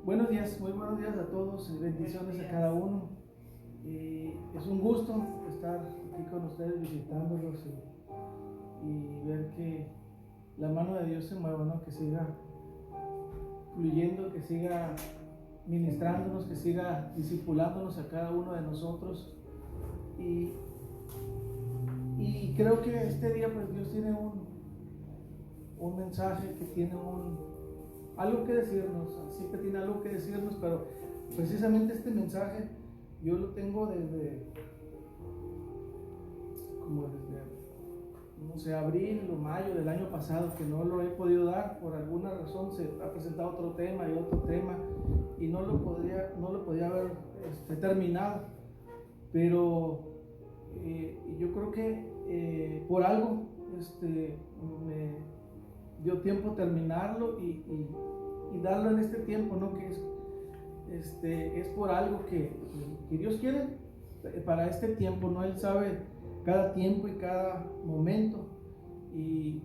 Buenos días, muy buenos días a todos, bendiciones a cada uno. Es un gusto estar aquí con ustedes visitándolos y ver que la mano de Dios se mueva, ¿no? Que siga fluyendo, que siga ministrándonos, que siga discipulándonos a cada uno de nosotros. Y, y creo que este día pues Dios tiene un mensaje que tiene algo que decirnos, siempre tiene algo que decirnos, pero precisamente este mensaje yo lo tengo desde no sé, abril o mayo del año pasado, que no lo he podido dar por alguna razón. Se ha presentado otro tema y otro tema y no lo podía haber terminado, pero yo creo que por algo me dio tiempo terminarlo y darlo en este tiempo, ¿no? Que es por algo que Dios quiere para este tiempo, ¿no? Él sabe cada tiempo y cada momento, y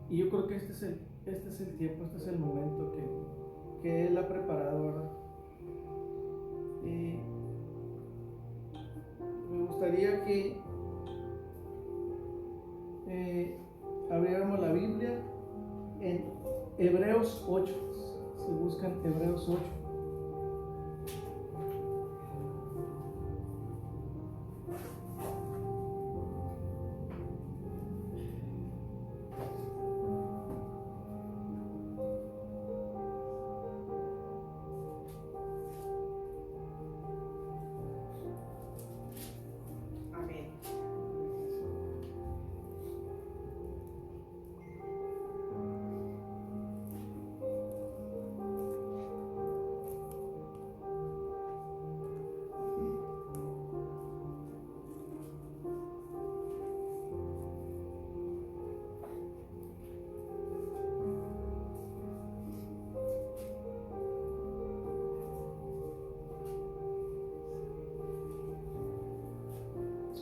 yo creo que este es el tiempo, este es el momento que Él ha preparado, ¿verdad? Me gustaría que abriéramos la Biblia en Hebreos 8. Si buscan Hebreos 8. Amén.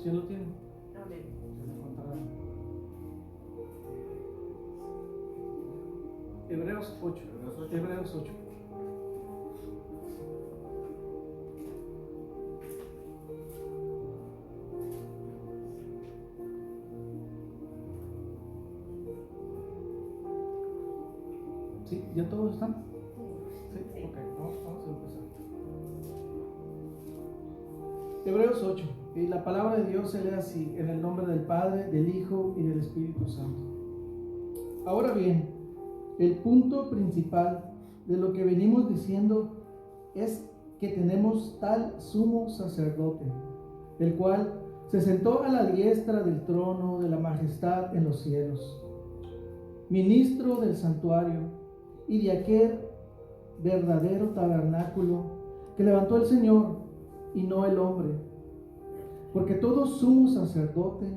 ¿Quién lo tiene? Amén. Hebreos 8. Hebreos 8. ¿Sí? ¿Ya todos están? Sí, ok, vamos a empezar. Hebreos 8. Y la palabra de Dios se lee así: en el nombre del Padre, del Hijo y del Espíritu Santo. Ahora bien, el punto principal de lo que venimos diciendo es que tenemos tal sumo sacerdote, el cual se sentó a la diestra del trono de la majestad en los cielos, ministro del santuario y de aquel verdadero tabernáculo que levantó el Señor y no el hombre, porque todo sumo sacerdote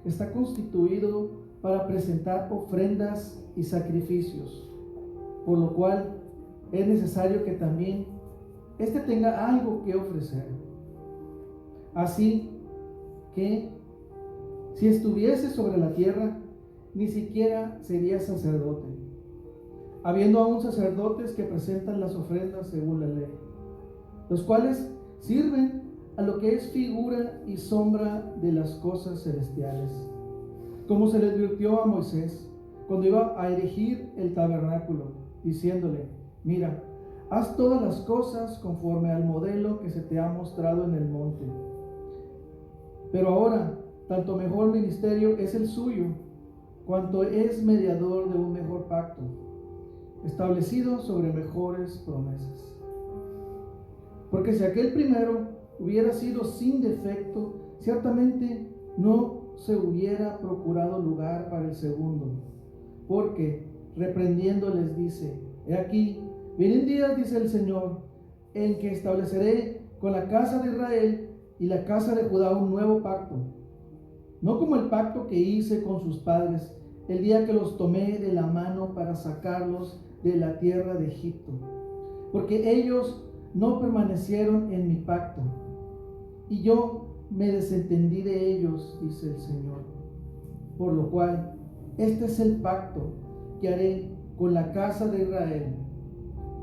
está constituido para presentar ofrendas y sacrificios, por lo cual es necesario que también éste tenga algo que ofrecer. Así que, si estuviese sobre la tierra, ni siquiera sería sacerdote, habiendo aún sacerdotes que presentan las ofrendas según la ley, los cuales sirven a lo que es figura y sombra de las cosas celestiales, como se le advirtió a Moisés cuando iba a erigir el tabernáculo, diciéndole: mira, haz todas las cosas conforme al modelo que se te ha mostrado en el monte. Pero ahora, tanto mejor ministerio es el suyo, cuanto es mediador de un mejor pacto, establecido sobre mejores promesas. Porque si aquel primero hubiera sido sin defecto, ciertamente no se hubiera procurado lugar para el segundo, porque reprendiendo les dice: he aquí, vienen días, dice el Señor, en que estableceré con la casa de Israel y la casa de Judá un nuevo pacto, no como el pacto que hice con sus padres el día que los tomé de la mano para sacarlos de la tierra de Egipto, porque ellos no permanecieron en mi pacto, y yo me desentendí de ellos, dice el Señor. Por lo cual, este es el pacto que haré con la casa de Israel.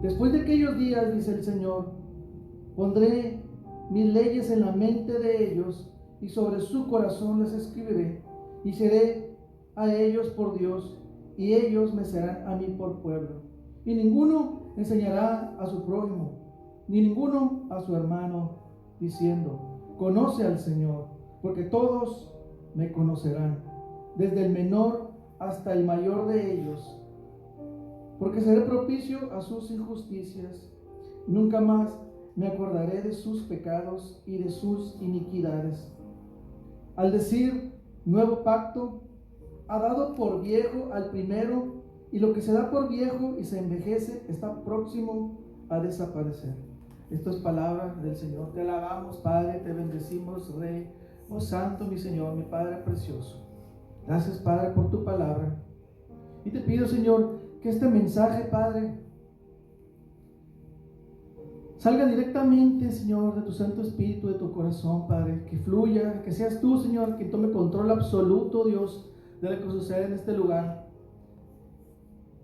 Después de aquellos días, dice el Señor, pondré mis leyes en la mente de ellos y sobre su corazón les escribiré, y seré a ellos por Dios y ellos me serán a mí por pueblo. Y ninguno enseñará a su prójimo, ni ninguno a su hermano, diciendo, conoce al Señor, porque todos me conocerán, desde el menor hasta el mayor de ellos, porque seré propicio a sus injusticias. Nunca más me acordaré de sus pecados y de sus iniquidades. Al decir nuevo pacto, ha dado por viejo al primero, y lo que se da por viejo y se envejece está próximo a desaparecer. Esto es palabra del Señor. Te alabamos, Padre, te bendecimos, Rey. Oh Santo, mi Señor, mi Padre precioso. Gracias, Padre, por tu palabra. Y te pido, Señor, que este mensaje, Padre, salga directamente, Señor, de tu Santo Espíritu, de tu corazón, Padre, que fluya, que seas tú, Señor, quien tome control absoluto, Dios, de lo que sucede en este lugar.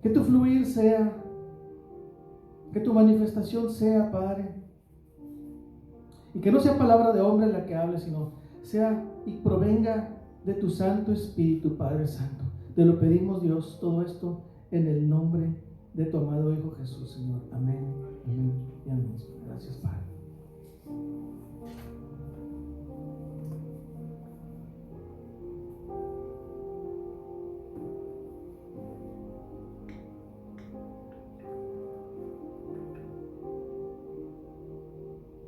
Que tu fluir sea, que tu manifestación sea, Padre, y que no sea palabra de hombre la que hable, sino sea y provenga de tu Santo Espíritu, Padre Santo. Te lo pedimos, Dios, todo esto en el nombre de tu amado Hijo Jesús, Señor. Amén, amén y amén. Gracias, Padre.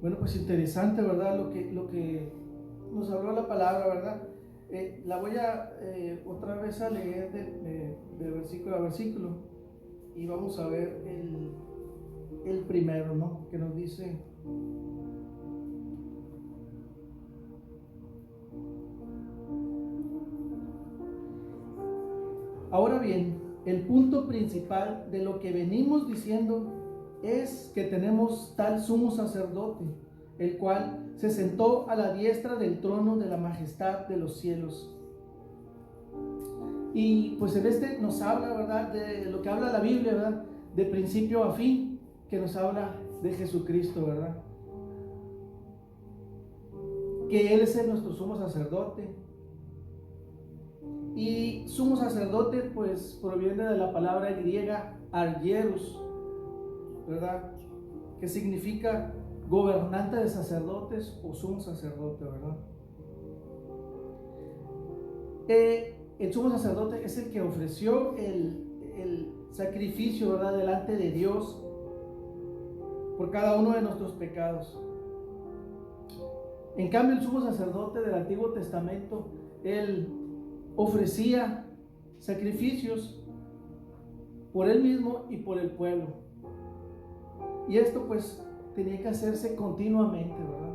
Bueno, pues interesante, ¿verdad? Lo que nos habló la palabra, ¿verdad? La voy a otra vez a leer de versículo a versículo, y vamos a ver el primero, ¿no? Que nos dice: ahora bien, el punto principal de lo que venimos diciendo es que tenemos tal sumo sacerdote, el cual se sentó a la diestra del trono de la majestad de los cielos. Y pues en este nos habla, ¿verdad?, de lo que habla la Biblia, ¿verdad?, de principio a fin, que nos habla de Jesucristo, ¿verdad?, que Él es nuestro sumo sacerdote. Y sumo sacerdote pues proviene de la palabra griega argieros, ¿verdad?, que significa gobernante de sacerdotes o sumo sacerdote, ¿verdad? El sumo sacerdote es el que ofreció el sacrificio, ¿verdad?, delante de Dios por cada uno de nuestros pecados. En cambio, el sumo sacerdote del Antiguo Testamento, él ofrecía sacrificios por él mismo y por el pueblo. Y esto pues tenía que hacerse continuamente, ¿verdad?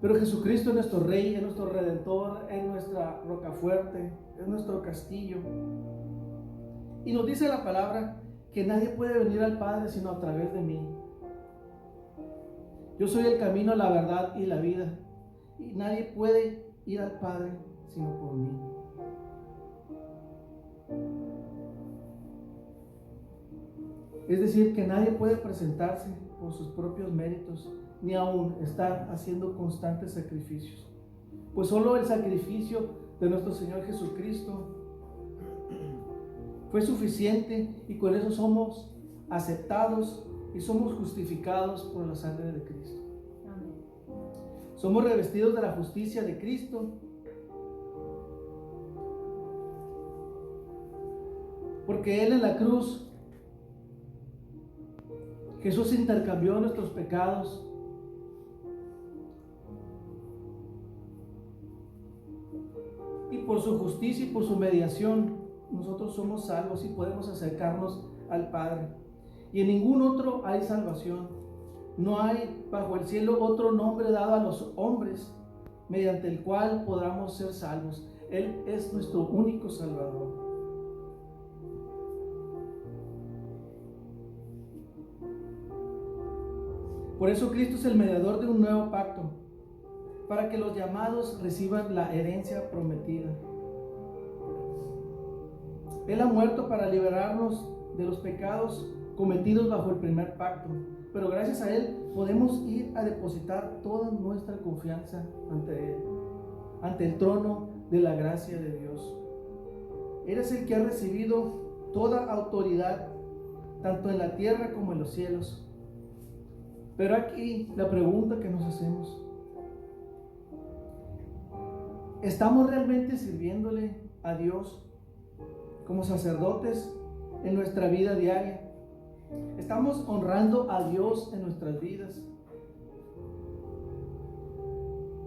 Pero Jesucristo es nuestro Rey, es nuestro Redentor, es nuestra roca fuerte, es nuestro castillo. Y nos dice la palabra que nadie puede venir al Padre sino a través de mí. Yo soy el camino, la verdad y la vida, y nadie puede ir al Padre sino por mí. Es decir, que nadie puede presentarse por sus propios méritos, ni aún estar haciendo constantes sacrificios. Pues solo el sacrificio de nuestro Señor Jesucristo fue suficiente, y con eso somos aceptados y somos justificados por la sangre de Cristo. Amén. Somos revestidos de la justicia de Cristo, porque Él en la cruz, Jesús intercambió nuestros pecados y por su justicia y por su mediación nosotros somos salvos y podemos acercarnos al Padre. Y en ningún otro hay salvación. No hay bajo el cielo otro nombre dado a los hombres mediante el cual podamos ser salvos. Él es nuestro único Salvador. Por eso Cristo es el mediador de un nuevo pacto, para que los llamados reciban la herencia prometida. Él ha muerto para liberarnos de los pecados cometidos bajo el primer pacto, pero gracias a Él podemos ir a depositar toda nuestra confianza ante Él, ante el trono de la gracia de Dios. Eres el que ha recibido toda autoridad, tanto en la tierra como en los cielos. Pero aquí la pregunta que nos hacemos: ¿estamos realmente sirviéndole a Dios como sacerdotes en nuestra vida diaria? ¿Estamos honrando a Dios en nuestras vidas?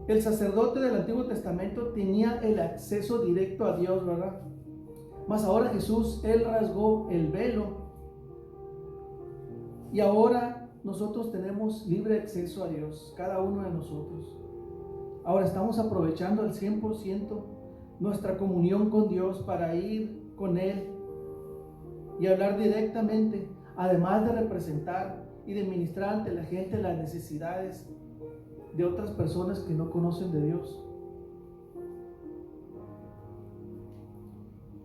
El sacerdote del Antiguo Testamento tenía el acceso directo a Dios, ¿verdad? Mas ahora Jesús, Él rasgó el velo y ahora nosotros tenemos libre acceso a Dios, cada uno de nosotros. Ahora estamos aprovechando al 100% nuestra comunión con Dios para ir con Él y hablar directamente, además de representar y de ministrar ante la gente las necesidades de otras personas que no conocen de Dios.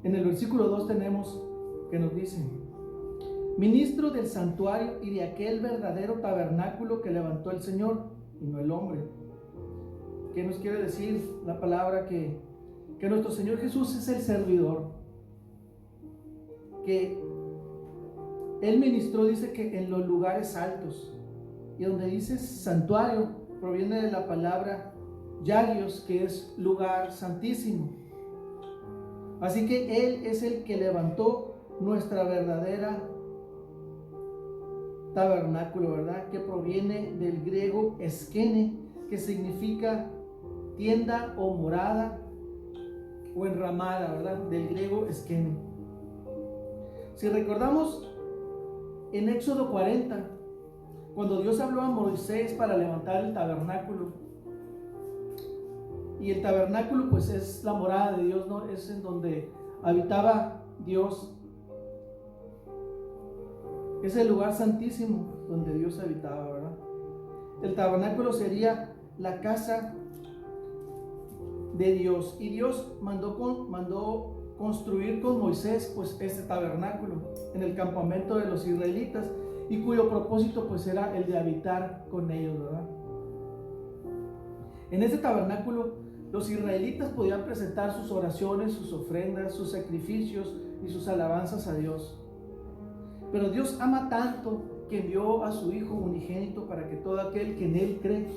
En el versículo 2 tenemos que nos dice: ministro del santuario y de aquel verdadero tabernáculo que levantó el Señor y no el hombre. ¿Qué nos quiere decir la palabra? Que nuestro Señor Jesús es el servidor, que Él ministró, dice que en los lugares altos, y donde dice santuario proviene de la palabra yagios, que es lugar santísimo. Así que Él es el que levantó nuestra verdadera tabernáculo, ¿verdad? Que proviene del griego eskene, que significa tienda o morada o enramada, ¿verdad? Del griego eskene. Si recordamos en Éxodo 40, cuando Dios habló a Moisés para levantar el tabernáculo, y el tabernáculo pues es la morada de Dios, ¿no? Es en donde habitaba Dios. Es el lugar santísimo donde Dios habitaba, ¿verdad? El tabernáculo sería la casa de Dios, y Dios mandó construir con Moisés pues este tabernáculo en el campamento de los israelitas, y cuyo propósito pues era el de habitar con ellos, ¿verdad? En este tabernáculo los israelitas podían presentar sus oraciones, sus ofrendas, sus sacrificios y sus alabanzas a Dios. Pero Dios ama tanto que envió a su Hijo unigénito para que todo aquel que en Él cree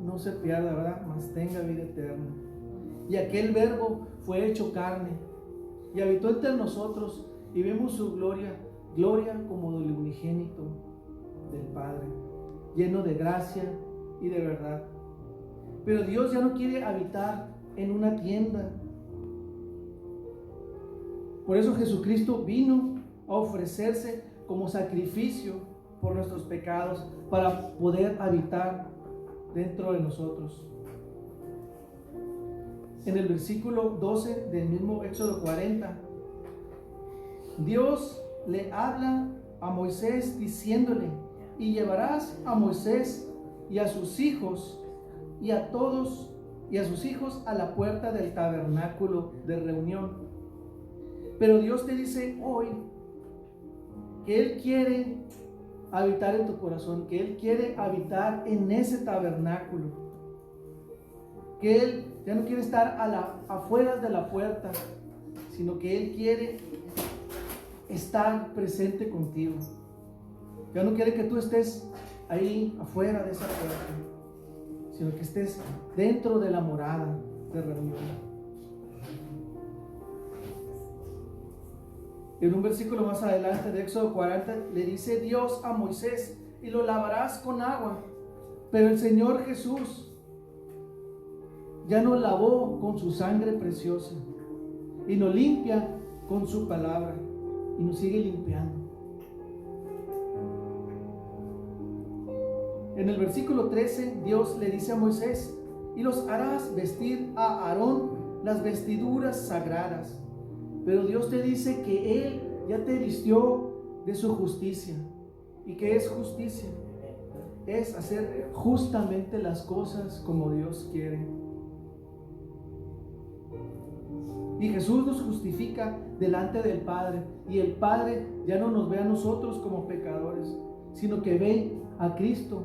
no se pierda, ¿verdad?, mas tenga vida eterna. Y aquel Verbo fue hecho carne y habitó entre nosotros, y vemos su gloria como del unigénito del Padre, lleno de gracia y de verdad. Pero Dios ya no quiere habitar en una tienda. Por eso Jesucristo vino a ofrecerse como sacrificio por nuestros pecados, para poder habitar dentro de nosotros. En el versículo 12 del mismo Éxodo 40, Dios le habla a Moisés diciéndole: y llevarás a Moisés y a sus hijos y a todos y a sus hijos a la puerta del tabernáculo de reunión. Pero Dios te dice hoy que Él quiere habitar en tu corazón, que Él quiere habitar en ese tabernáculo, que Él ya no quiere estar afuera de la puerta, sino que Él quiere estar presente contigo. Ya no quiere que tú estés ahí afuera de esa puerta, sino que estés dentro de la morada de reunión. En un versículo más adelante de Éxodo 40 le dice Dios a Moisés: y lo lavarás con agua. Pero el Señor Jesús ya nos lavó con su sangre preciosa y nos limpia con su palabra, y nos sigue limpiando. En el versículo 13 Dios le dice a Moisés: y los harás vestir a Aarón las vestiduras sagradas. Pero Dios te dice que Él ya te vistió de su justicia. ¿Y qué es justicia? Es hacer justamente las cosas como Dios quiere. Y Jesús nos justifica delante del Padre. Y el Padre ya no nos ve a nosotros como pecadores, sino que ve a Cristo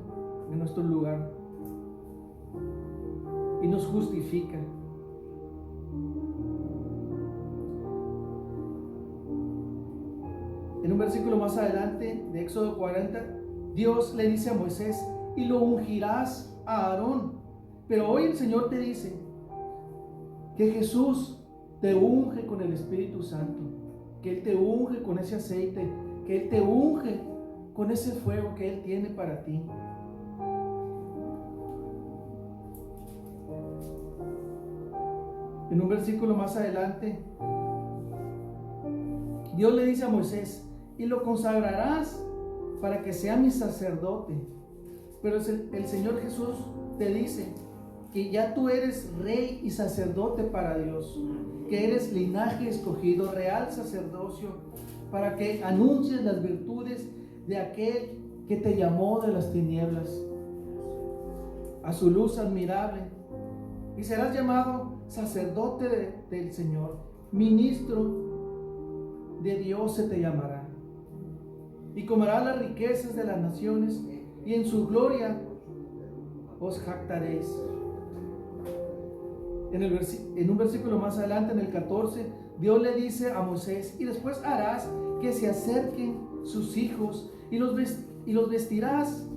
en nuestro lugar. Y nos justifica. En un versículo más adelante de Éxodo 40, Dios le dice a Moisés: y lo ungirás a Aarón. Pero hoy el Señor te dice que Jesús te unge con el Espíritu Santo, que Él te unge con ese aceite, que Él te unge con ese fuego que Él tiene para ti. En un versículo más adelante, Dios le dice a Moisés: y lo consagrarás para que sea mi sacerdote. Pero el Señor Jesús te dice que ya tú eres rey y sacerdote para Dios, que eres linaje escogido, real sacerdocio, para que anuncies las virtudes de aquel que te llamó de las tinieblas a su luz admirable. Y serás llamado sacerdote del Señor, ministro de Dios se te llamará. Y comerás las riquezas de las naciones, y en su gloria os jactaréis. En un versículo más adelante, en el 14, Dios le dice a Moisés: y después harás que se acerquen sus hijos y los vestirás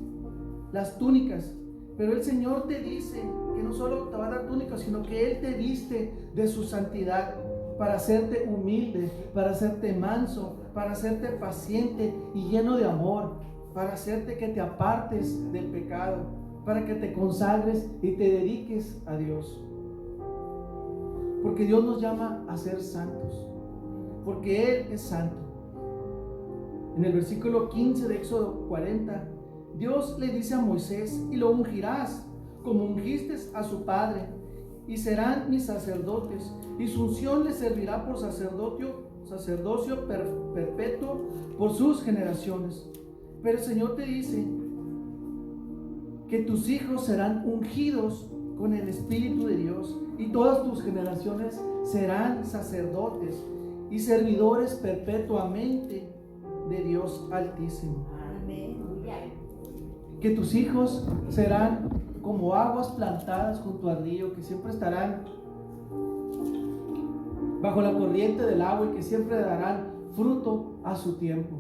las túnicas. Pero el Señor te dice que no solo te va a dar túnicas, sino que Él te viste de su santidad, para hacerte humilde, para hacerte manso, para hacerte paciente y lleno de amor, para hacerte que te apartes del pecado, para que te consagres y te dediques a Dios. Porque Dios nos llama a ser santos, porque Él es santo. En el versículo 15 de Éxodo 40, Dios le dice a Moisés: y lo ungirás como ungiste a su padre, y serán mis sacerdotes, y su unción les servirá por sacerdocio perpetuo por sus generaciones. Pero el Señor te dice que tus hijos serán ungidos con el Espíritu de Dios, y todas tus generaciones serán sacerdotes y servidores perpetuamente de Dios Altísimo. Amén. Que tus hijos serán como aguas plantadas junto al río, que siempre estarán bajo la corriente del agua y que siempre darán fruto a su tiempo.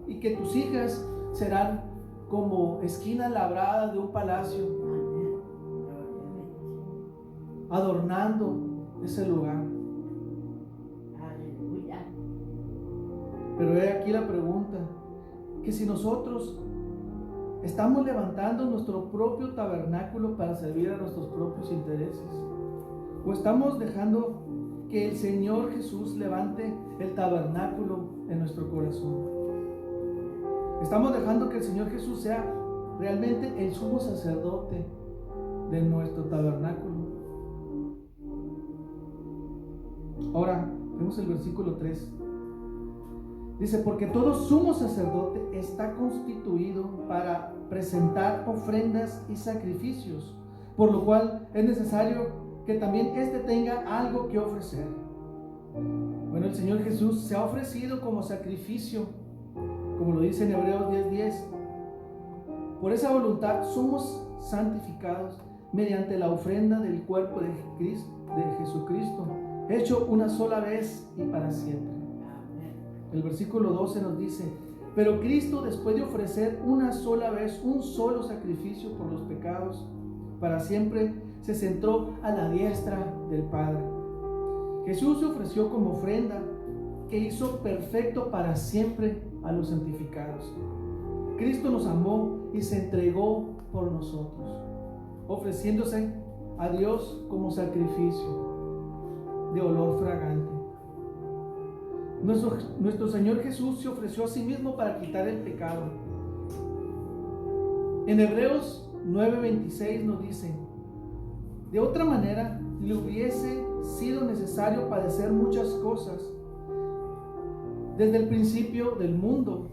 Y que tus hijas serán como esquinas labradas de un palacio, adornando ese lugar. Pero he aquí la pregunta: que si nosotros estamos levantando nuestro propio tabernáculo para servir a nuestros propios intereses, o estamos dejando que el Señor Jesús levante el tabernáculo en nuestro corazón. Estamos dejando que el Señor Jesús sea realmente el sumo sacerdote de nuestro tabernáculo. Ahora vemos el versículo 3. Dice: porque todo sumo sacerdote está constituido para presentar ofrendas y sacrificios, por lo cual es necesario que también éste tenga algo que ofrecer. Bueno, el Señor Jesús se ha ofrecido como sacrificio, como lo dice en Hebreos 10:10. Por esa voluntad somos santificados mediante la ofrenda del cuerpo de Jesucristo, hecho una sola vez y para siempre. El versículo 12 nos dice: pero Cristo, después de ofrecer una sola vez un solo sacrificio por los pecados para siempre, se sentó a la diestra del Padre. Jesús se ofreció como ofrenda que hizo perfecto para siempre a los santificados. Cristo nos amó y se entregó por nosotros, ofreciéndose a Dios como sacrificio de olor fragante. Nuestro Señor Jesús se ofreció a sí mismo para quitar el pecado. En Hebreos 9:26 nos dice: de otra manera le hubiese sido necesario padecer muchas cosas desde el principio del mundo,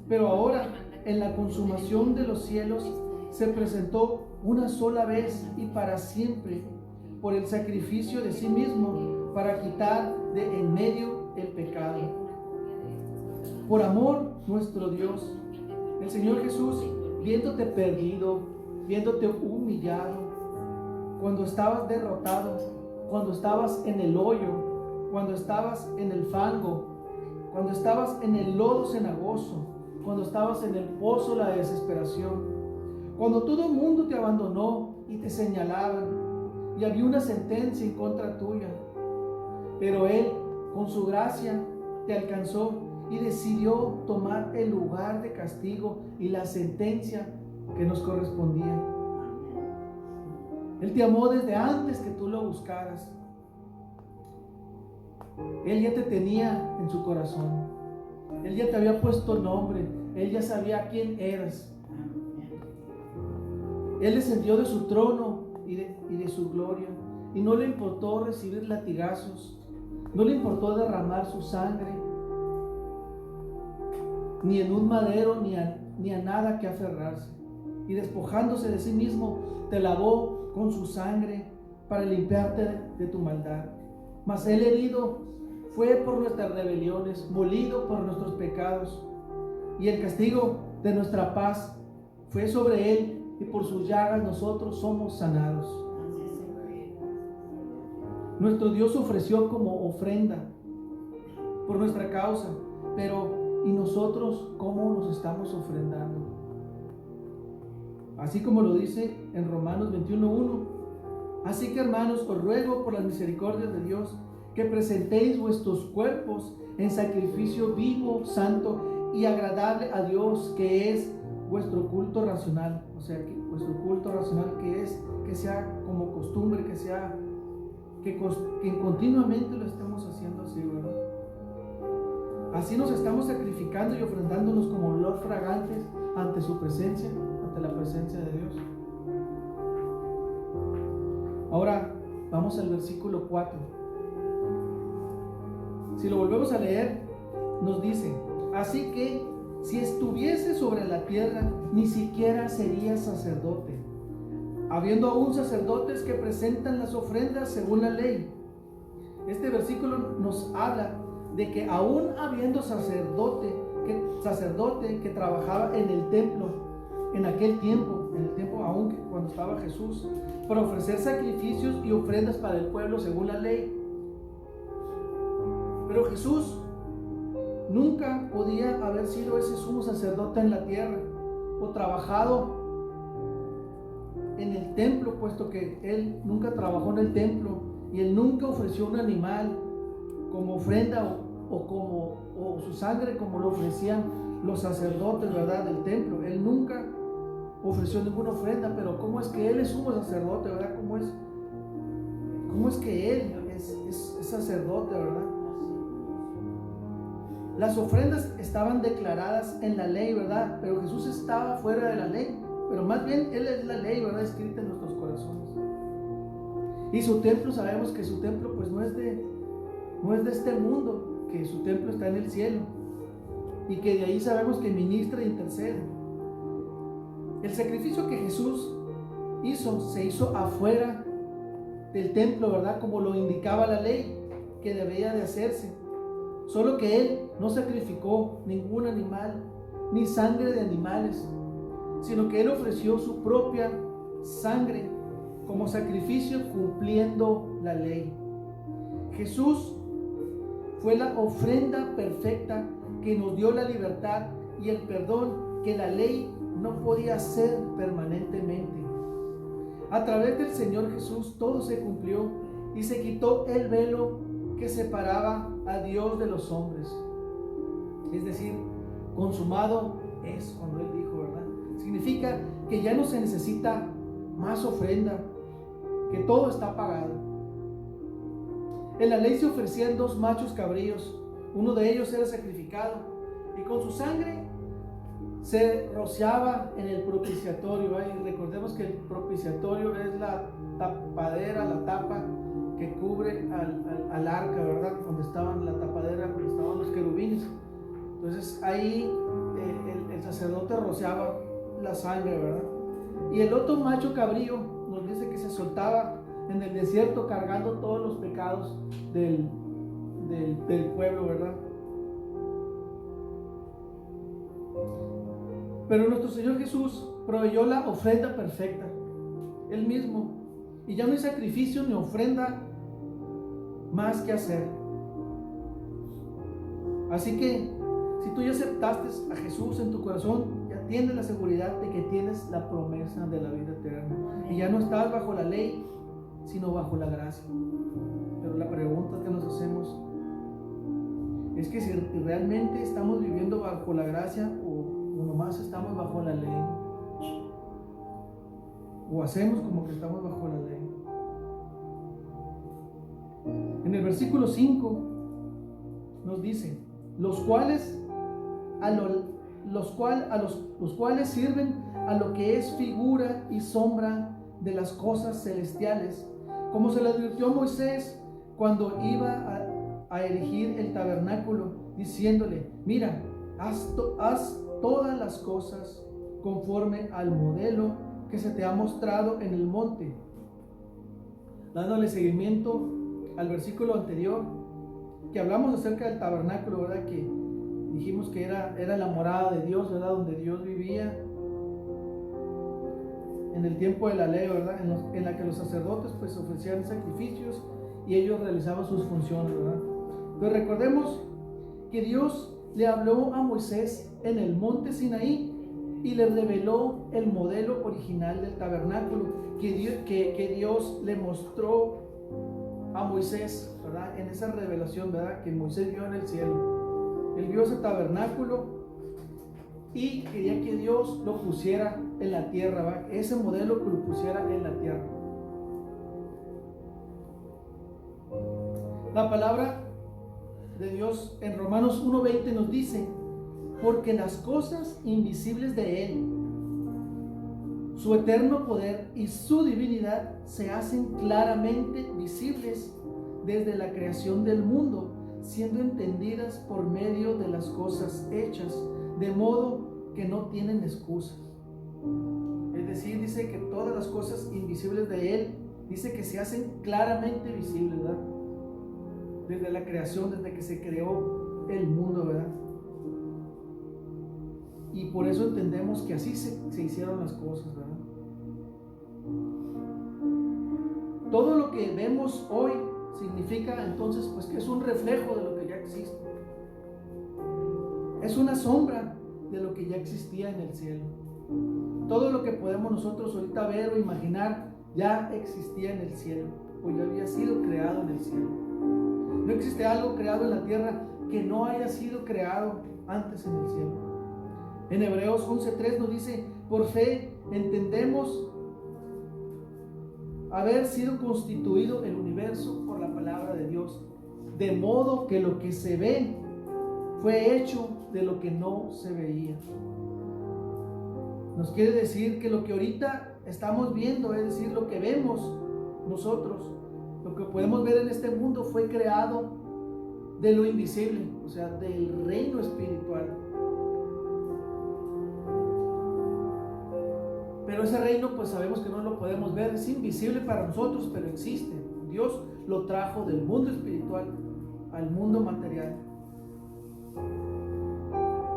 pero ahora, en la consumación de los cielos, se presentó una sola vez y para siempre por el sacrificio de sí mismo, para quitar de en medio el pecado. Por amor nuestro Dios, el Señor Jesús, viéndote perdido, viéndote humillado, cuando estabas derrotado, cuando estabas en el hoyo, cuando estabas en el fango, cuando estabas en el lodo cenagoso, cuando estabas en el pozo de la desesperación, cuando todo el mundo te abandonó y te señalaban y había una sentencia en contra tuya, pero Él con su gracia te alcanzó y decidió tomar el lugar de castigo y la sentencia que nos correspondía. Él te amó desde antes que tú lo buscaras. Él ya te tenía en su corazón. Él ya te había puesto nombre. Él ya sabía quién eras. Él descendió de su trono y de su gloria. Y no le importó recibir latigazos. No le importó derramar su sangre. Ni en un madero, ni a nada que aferrarse. Y despojándose de sí mismo, te lavó con su sangre para limpiarte de tu maldad. Mas Él herido fue por nuestras rebeliones, molido por nuestros pecados. Y el castigo de nuestra paz fue sobre Él, y por sus llagas nosotros somos sanados. Nuestro Dios ofreció como ofrenda por nuestra causa, pero ¿y nosotros cómo nos estamos ofrendando? Así como lo dice en Romanos 21:1. Así que, hermanos, os ruego por las misericordias de Dios que presentéis vuestros cuerpos en sacrificio vivo, santo y agradable a Dios, que es vuestro culto racional. O sea, que vuestro culto racional que sea como costumbre, que continuamente lo estemos haciendo así, ¿verdad? Así nos estamos sacrificando y ofrendándonos como olor fragantes ante su presencia, ante la presencia de Dios. Ahora vamos al versículo 4. Si lo volvemos a leer, nos dice: así que si estuviese sobre la tierra, ni siquiera sería sacerdote, habiendo aún sacerdotes que presentan las ofrendas según la ley. Este versículo nos habla de que aún habiendo sacerdote que trabajaba en el templo, en aquel tiempo, aún cuando estaba Jesús, para ofrecer sacrificios y ofrendas para el pueblo según la ley. Pero Jesús nunca podía haber sido ese sumo sacerdote en la tierra o trabajado en el templo, puesto que Él nunca trabajó en el templo y Él nunca ofreció un animal como ofrenda o su sangre como lo ofrecían los sacerdotes, ¿verdad?, del templo. Él nunca ofreció ninguna ofrenda, pero ¿cómo es que Él es sumo sacerdote, verdad? ¿Cómo es que Él es sacerdote, verdad? Las ofrendas estaban declaradas en la ley, ¿verdad? Pero Jesús estaba fuera de la ley, pero más bien Él es la ley, ¿verdad?, escrita en nuestros corazones. Y su templo, sabemos que su templo pues no es de este mundo, que su templo está en el cielo, y que de ahí sabemos que ministra e intercede. El sacrificio que Jesús hizo, se hizo afuera del templo, ¿verdad?, como lo indicaba la ley que debía de hacerse. Solo que Él no sacrificó ningún animal, ni sangre de animales, sino que Él ofreció su propia sangre como sacrificio, cumpliendo la ley. Jesús fue la ofrenda perfecta que nos dio la libertad y el perdón que la ley no podía hacer permanentemente. A través del Señor Jesús todo se cumplió y se quitó el velo que separaba a Dios de los hombres. Es decir, consumado es, cuando Él dijo, ¿verdad? Significa que ya no se necesita más ofrenda, que todo está pagado. En la ley se ofrecían 2 machos cabríos, uno de ellos era sacrificado y con su sangre se rociaba en el propiciatorio. Y recordemos que el propiciatorio es la tapadera, la tapa que cubre al arca, ¿verdad? Donde estaban la tapadera, donde estaban los querubines. Entonces ahí el sacerdote rociaba la sangre, ¿verdad? Y el otro macho cabrío nos dice que se soltaba en el desierto cargando todos los pecados del pueblo, ¿verdad? Pero nuestro Señor Jesús proveyó la ofrenda perfecta, Él mismo, y ya no hay sacrificio ni ofrenda más que hacer. Así que si tú ya aceptaste a Jesús en tu corazón, ya tienes la seguridad de que tienes la promesa de la vida eterna. Y ya no estás bajo la ley, sino bajo la gracia. Pero la pregunta que nos hacemos es que si realmente estamos viviendo bajo la gracia o nomás estamos bajo la ley. O hacemos como que estamos bajo la ley. En el versículo 5 nos dice: los cuales sirven a lo que es figura y sombra de las cosas celestiales, como se le advirtió a Moisés cuando iba a erigir el tabernáculo, diciéndole: mira, haz todas las cosas conforme al modelo que se te ha mostrado en el monte. Dándole seguimiento al versículo anterior, que hablamos acerca del tabernáculo, ¿verdad? Que dijimos que era la morada de Dios, ¿verdad? Donde Dios vivía en el tiempo de la ley, ¿verdad? En la que los sacerdotes pues ofrecían sacrificios y ellos realizaban sus funciones, ¿verdad? Pero recordemos que Dios le habló a Moisés en el monte Sinaí y le reveló el modelo original del tabernáculo que Dios le mostró a Moisés, ¿verdad? En esa revelación, ¿verdad? Que Moisés vio en el cielo. Él vio ese tabernáculo y quería que Dios lo pusiera en la tierra, ¿verdad? Ese modelo que lo pusiera en la tierra. La palabra de Dios en Romanos 1:20 nos dice: porque las cosas invisibles de Él, su eterno poder y su divinidad se hacen claramente visibles desde la creación del mundo, siendo entendidas por medio de las cosas hechas, de modo que no tienen excusa. Es decir, dice que todas las cosas invisibles de Él, dice que se hacen claramente visibles, ¿verdad? Desde la creación, desde que se creó el mundo, ¿verdad? Y por eso entendemos que así se hicieron las cosas, ¿verdad? Todo lo que vemos hoy significa entonces pues que es un reflejo de lo que ya existe. Es una sombra de lo que ya existía en el cielo. Todo lo que podemos nosotros ahorita ver o imaginar ya existía en el cielo, o ya había sido creado en el cielo. No existe algo creado en la tierra que no haya sido creado antes en el cielo. En Hebreos 11:3 nos dice: por fe entendemos haber sido constituido el universo por la palabra de Dios, de modo que lo que se ve fue hecho de lo que no se veía. Nos quiere decir que lo que ahorita estamos viendo, es decir, lo que vemos nosotros, lo que podemos ver en este mundo, fue creado de lo invisible, o sea, del reino espiritual. Pero ese reino pues sabemos que no lo podemos ver, es invisible para nosotros, pero existe. Dios lo trajo del mundo espiritual al mundo material.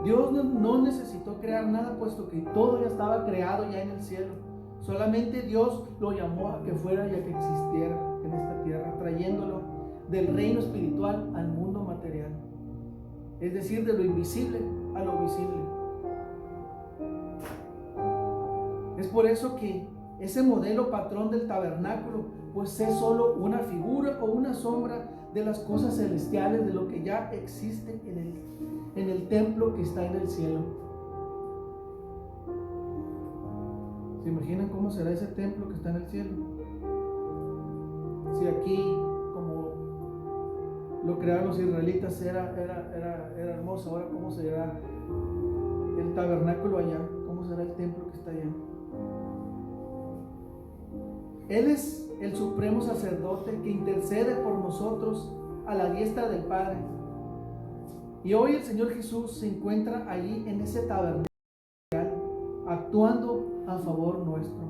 Dios no necesitó crear nada, puesto que todo ya estaba creado ya en el cielo. Solamente Dios lo llamó a que fuera y a que existiera en esta tierra, trayéndolo del reino espiritual al mundo material. Es decir, de lo invisible a lo visible. Es por eso que ese modelo patrón del tabernáculo pues es solo una figura o una sombra de las cosas celestiales, de lo que ya existe en el templo que está en el cielo. ¿Se imaginan cómo será ese templo que está en el cielo? Si aquí, como lo crearon los israelitas, era hermoso, ahora cómo será el tabernáculo allá, cómo será el templo que está allá. Él es el supremo sacerdote que intercede por nosotros a la diestra del Padre. Y hoy el Señor Jesús se encuentra allí en ese tabernáculo, actuando a favor nuestro.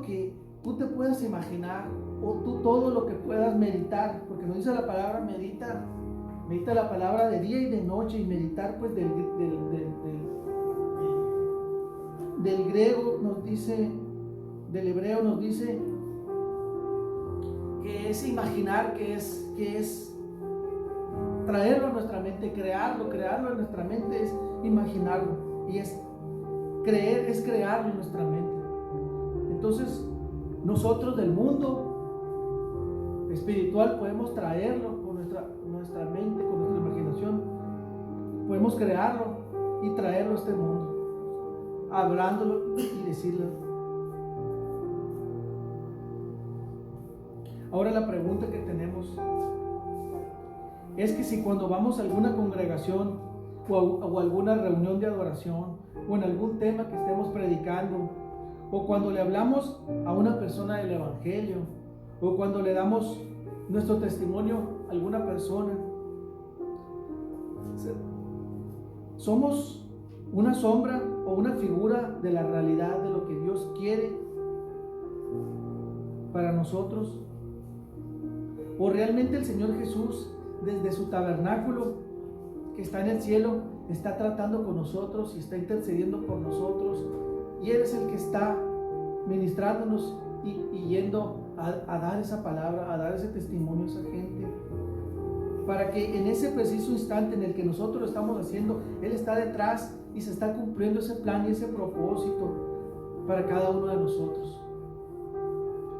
que tú te puedas imaginar, o tú todo lo que puedas meditar, porque nos dice la palabra medita la palabra de día y de noche, y meditar pues del griego nos dice, del hebreo nos dice que es imaginar, que es traerlo a nuestra mente, crearlo en nuestra mente es imaginarlo, y es creer, es crearlo en nuestra mente. Entonces nosotros del mundo espiritual podemos traerlo con nuestra mente, con nuestra imaginación, podemos crearlo y traerlo a este mundo, hablándolo y decirlo. Ahora la pregunta que tenemos es que si cuando vamos a alguna congregación o alguna reunión de adoración, o en algún tema que estemos predicando, o cuando le hablamos a una persona del evangelio, o cuando le damos nuestro testimonio a alguna persona, somos una sombra o una figura de la realidad de lo que Dios quiere para nosotros, o realmente el Señor Jesús desde su tabernáculo que está en el cielo está tratando con nosotros y está intercediendo por nosotros, y Él es el que está ministrándonos y yendo a dar esa palabra, a dar ese testimonio a esa gente, para que en ese preciso instante en el que nosotros lo estamos haciendo, Él está detrás y se está cumpliendo ese plan y ese propósito para cada uno de nosotros.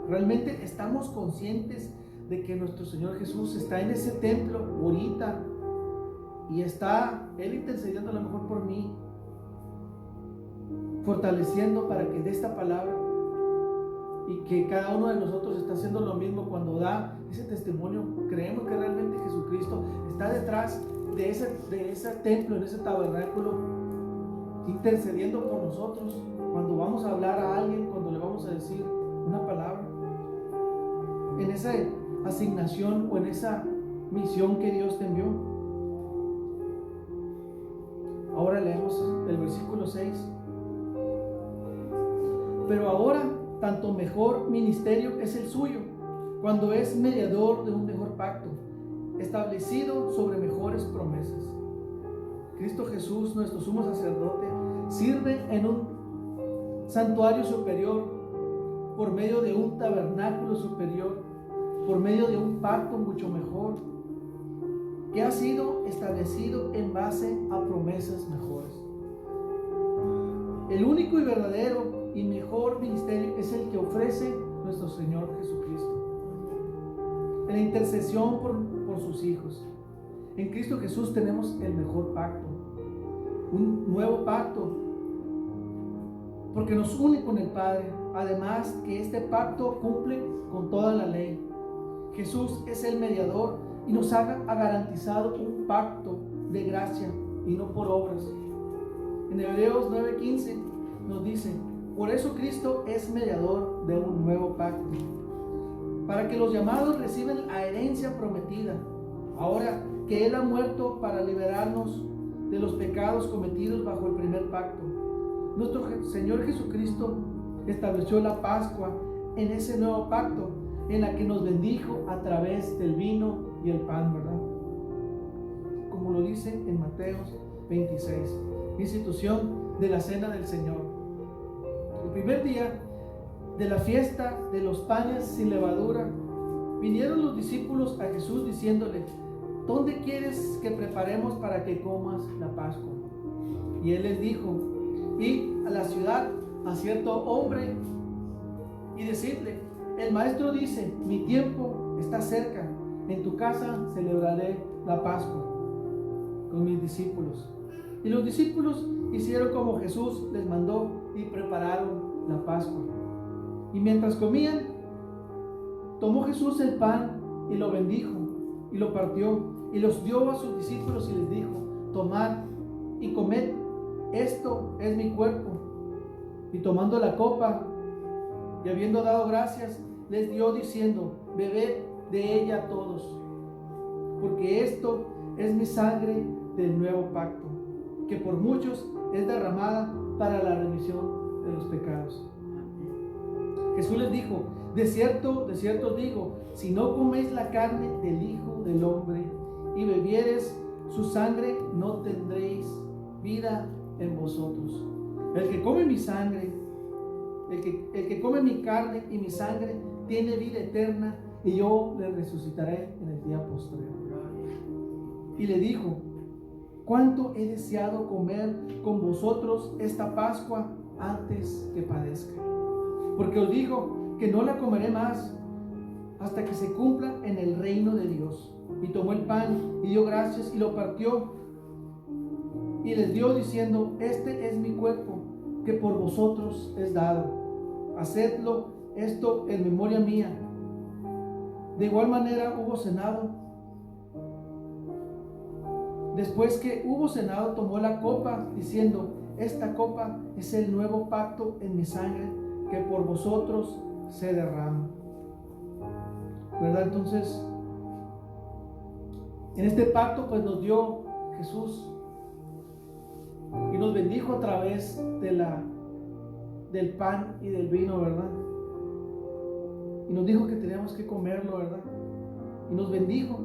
Realmente estamos conscientes de que nuestro Señor Jesús está en ese templo ahorita y está Él intercediendo a lo mejor por mí, fortaleciendo para que dé esta palabra, y que cada uno de nosotros está haciendo lo mismo cuando da ese testimonio. Creemos que realmente Jesucristo está detrás de ese templo, en ese tabernáculo, intercediendo por nosotros cuando vamos a hablar a alguien, cuando le vamos a decir una palabra, en esa asignación o en esa misión que Dios te envió. Ahora leemos el versículo 6. Pero ahora tanto mejor ministerio es el suyo, cuando es mediador de un mejor pacto, establecido sobre mejores promesas. Cristo Jesús, nuestro sumo sacerdote, sirve en un santuario superior, por medio de un tabernáculo superior, por medio de un pacto mucho mejor, que ha sido establecido en base a promesas mejores. El único y verdadero y mejor ministerio es el que ofrece nuestro Señor Jesucristo, en la intercesión por sus hijos. En Cristo Jesús tenemos el mejor pacto, un nuevo pacto, porque nos une con el Padre. Además que este pacto cumple con toda la ley. Jesús es el mediador y nos ha garantizado un pacto de gracia y no por obras. En Hebreos 9:15 nos dice: por eso Cristo es mediador de un nuevo pacto, para que los llamados reciban la herencia prometida, ahora que Él ha muerto para liberarnos de los pecados cometidos bajo el primer pacto. Nuestro Señor Jesucristo estableció la Pascua en ese nuevo pacto, en la que nos bendijo a través del vino y el pan, ¿verdad? Como lo dice en Mateo 26, institución de la cena del Señor. El primer día de la fiesta de los panes sin levadura, vinieron los discípulos a Jesús diciéndole: ¿dónde quieres que preparemos para que comas la Pascua? Y Él les dijo: id a la ciudad a cierto hombre y decidle: el maestro dice, mi tiempo está cerca, en tu casa celebraré la Pascua con mis discípulos. Y los discípulos hicieron como Jesús les mandó y prepararon la Pascua. Y mientras comían, tomó Jesús el pan y lo bendijo y lo partió y los dio a sus discípulos y les dijo: tomad y comed, esto es mi cuerpo. Y tomando la copa y habiendo dado gracias, les dio diciendo: bebed de ella todos, porque esto es mi sangre del nuevo pacto, que por muchos es derramada para la remisión de los pecados. Jesús les dijo: de cierto os digo, si no coméis la carne del Hijo del Hombre y bebiereis su sangre, no tendréis vida en vosotros. El que come mi sangre, el que come mi carne y mi sangre, tiene vida eterna, y yo le resucitaré en el día postrero. Y le dijo: cuánto he deseado comer con vosotros esta Pascua antes que padezca. Porque os digo que no la comeré más hasta que se cumpla en el reino de Dios. Y tomó el pan y dio gracias y lo partió y les dio diciendo: este es mi cuerpo que por vosotros es dado. Hacedlo esto en memoria mía. De igual manera hubo cenado. Después que hubo cenado, tomó la copa diciendo: esta copa es el nuevo pacto en mi sangre, que por vosotros se derrama. ¿Verdad? Entonces, en este pacto pues nos dio Jesús y nos bendijo a través del pan y del vino, ¿verdad? Y nos dijo que teníamos que comerlo, ¿verdad? Y nos bendijo.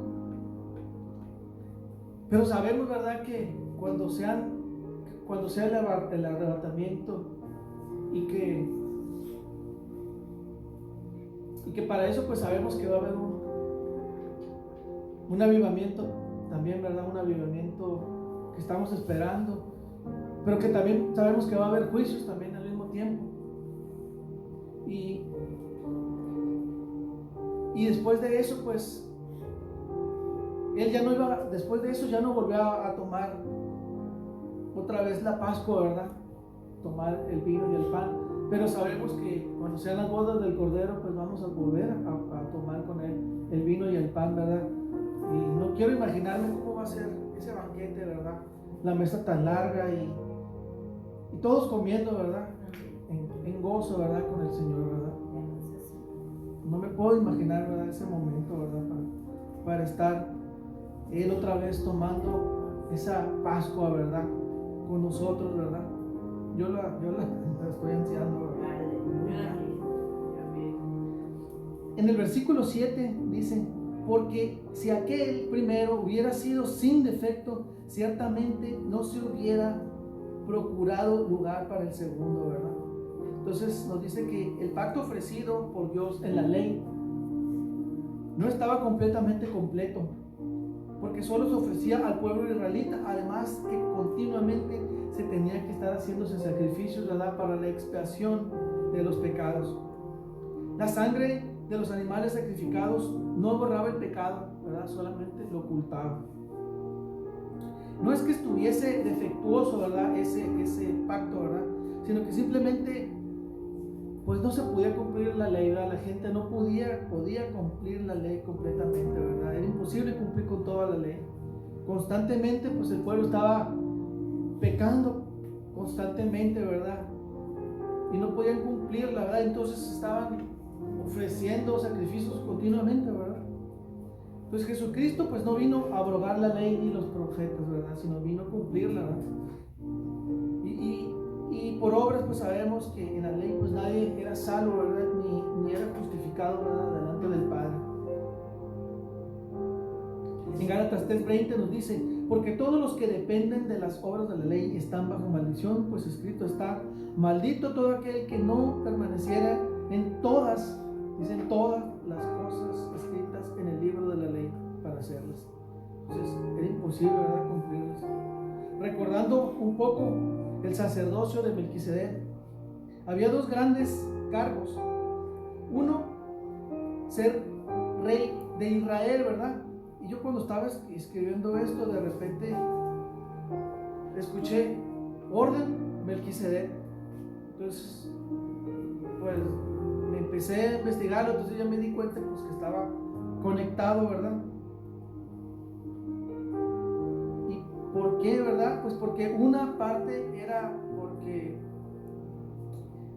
Pero sabemos, ¿verdad?, que cuando sea el arrebatamiento y que para eso pues sabemos que va a haber un avivamiento también, ¿verdad? Un avivamiento que estamos esperando, pero que también sabemos que va a haber juicios también al mismo tiempo. Y después de eso pues después de eso ya no volvió a tomar otra vez la Pascua, ¿verdad? Tomar el vino y el pan. Pero sabemos que cuando sean las bodas del Cordero, pues vamos a volver a tomar con él el vino y el pan, ¿verdad? Y no quiero imaginarme cómo va a ser ese banquete, ¿verdad? La mesa tan larga y todos comiendo, ¿verdad? En gozo, ¿verdad? Con el Señor, ¿verdad? No me puedo imaginar, ¿verdad? Ese momento, ¿verdad? Para estar Él otra vez tomando esa Pascua, ¿verdad? Con nosotros, ¿verdad? Yo la estoy ansiando, ¿verdad? En el versículo 7 dice: porque si aquel primero hubiera sido sin defecto, ciertamente no se hubiera procurado lugar para el segundo, ¿verdad? Entonces nos dice que el pacto ofrecido por Dios en la ley no estaba completamente completo, porque solo se ofrecía al pueblo israelita, además que continuamente se tenía que estar haciéndose sacrificios, ¿verdad?, para la expiación de los pecados. La sangre de los animales sacrificados no borraba el pecado, ¿verdad?, solamente lo ocultaba. No es que estuviese defectuoso, ¿verdad?, ese pacto, ¿verdad?, sino que simplemente pues no se podía cumplir la ley, ¿verdad? La gente no podía cumplir la ley completamente, ¿verdad? Era imposible cumplir con toda la ley. Constantemente pues el pueblo estaba pecando constantemente, ¿verdad? Y no podían cumplirla, ¿verdad? Entonces estaban ofreciendo sacrificios continuamente, ¿verdad? Pues Jesucristo pues no vino a abrogar la ley ni los profetas, ¿verdad?, sino vino a cumplirla, ¿verdad? Y por obras pues sabemos que en la ley pues nadie era salvo, ¿verdad?, ni era justificado, ¿verdad?, delante del Padre. En Gálatas 3:20 nos dice: porque todos los que dependen de las obras de la ley están bajo maldición, pues escrito está: maldito todo aquel que no permaneciera en todas, dicen, todas las cosas escritas en el libro de la ley para hacerlas. Entonces era imposible, ¿verdad?, cumplirlas. Recordando un poco el sacerdocio de Melquisedec, había dos grandes cargos. Uno, ser rey de Israel, ¿verdad? Y yo cuando estaba escribiendo esto, de repente escuché orden Melquisedec. Entonces pues me empecé a investigarlo, entonces ya me di cuenta pues que estaba conectado, ¿verdad? ¿Y por qué, verdad? Pues porque una parte era porque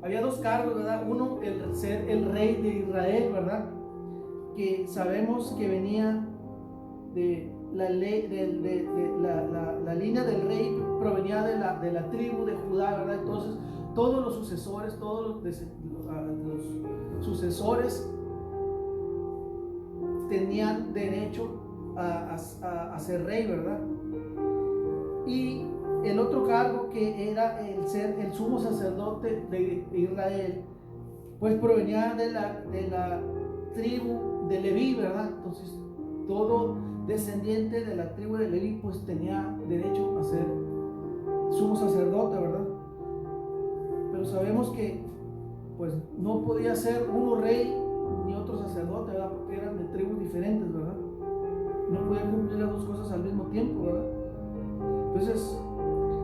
había dos cargos, ¿verdad? Uno, el ser el rey de Israel, ¿verdad?, que sabemos que venía de la ley, la línea del rey provenía de la tribu de Judá, ¿verdad? Entonces todos los sucesores, todos sucesores tenían derecho a ser rey, ¿verdad? Y el otro cargo, que era el ser el sumo sacerdote de Israel, pues provenía de la tribu de Leví, ¿verdad? Entonces todo descendiente de la tribu de Leví pues tenía derecho a ser sumo sacerdote, ¿verdad? Pero sabemos que pues no podía ser uno rey ni otro sacerdote, ¿verdad? Porque eran de tribus diferentes, ¿verdad? No podían cumplir las dos cosas al mismo tiempo, ¿verdad? Entonces,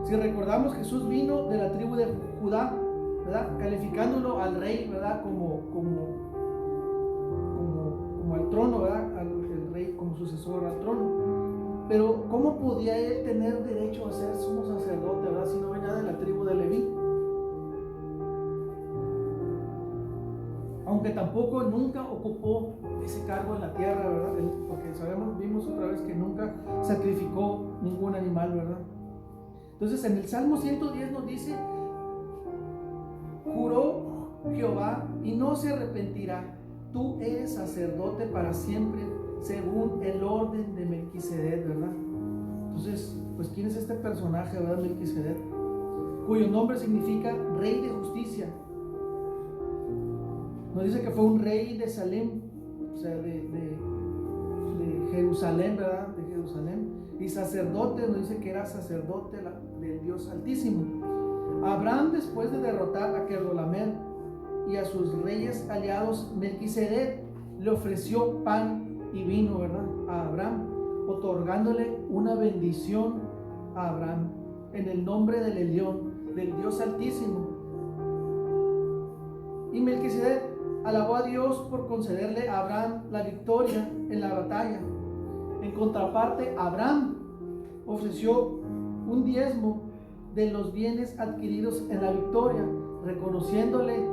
si recordamos, Jesús vino de la tribu de Judá, ¿verdad? Calificándolo al rey, ¿verdad? Como al trono, ¿verdad? El rey como sucesor al trono. Pero ¿cómo podía él tener derecho a ser sumo sacerdote, ¿verdad? Si no venía de la tribu de Leví. Aunque tampoco nunca ocupó ese cargo en la tierra, ¿verdad? Porque vimos otra vez que nunca sacrificó ningún animal, ¿verdad? Entonces en el Salmo 110 nos dice: juró Jehová y no se arrepentirá, tú eres sacerdote para siempre, según el orden de Melquisedec, ¿verdad? Entonces, pues ¿quién es este personaje, verdad? Melquisedec, cuyo nombre significa rey de justicia. Nos dice que fue un rey de Salem, o sea, de Jerusalén, ¿verdad? De Jerusalén. Y sacerdote, nos dice que era sacerdote del Dios Altísimo. Abraham, después de derrotar a Kedorlaomer y a sus reyes aliados, Melquisedec le ofreció pan y vino, ¿verdad? A Abraham, otorgándole una bendición a Abraham en el nombre del Elión, del Dios Altísimo. Y Melquisedec alabó a Dios por concederle a Abraham la victoria en la batalla. En contraparte, Abraham ofreció un diezmo de los bienes adquiridos en la victoria, reconociéndole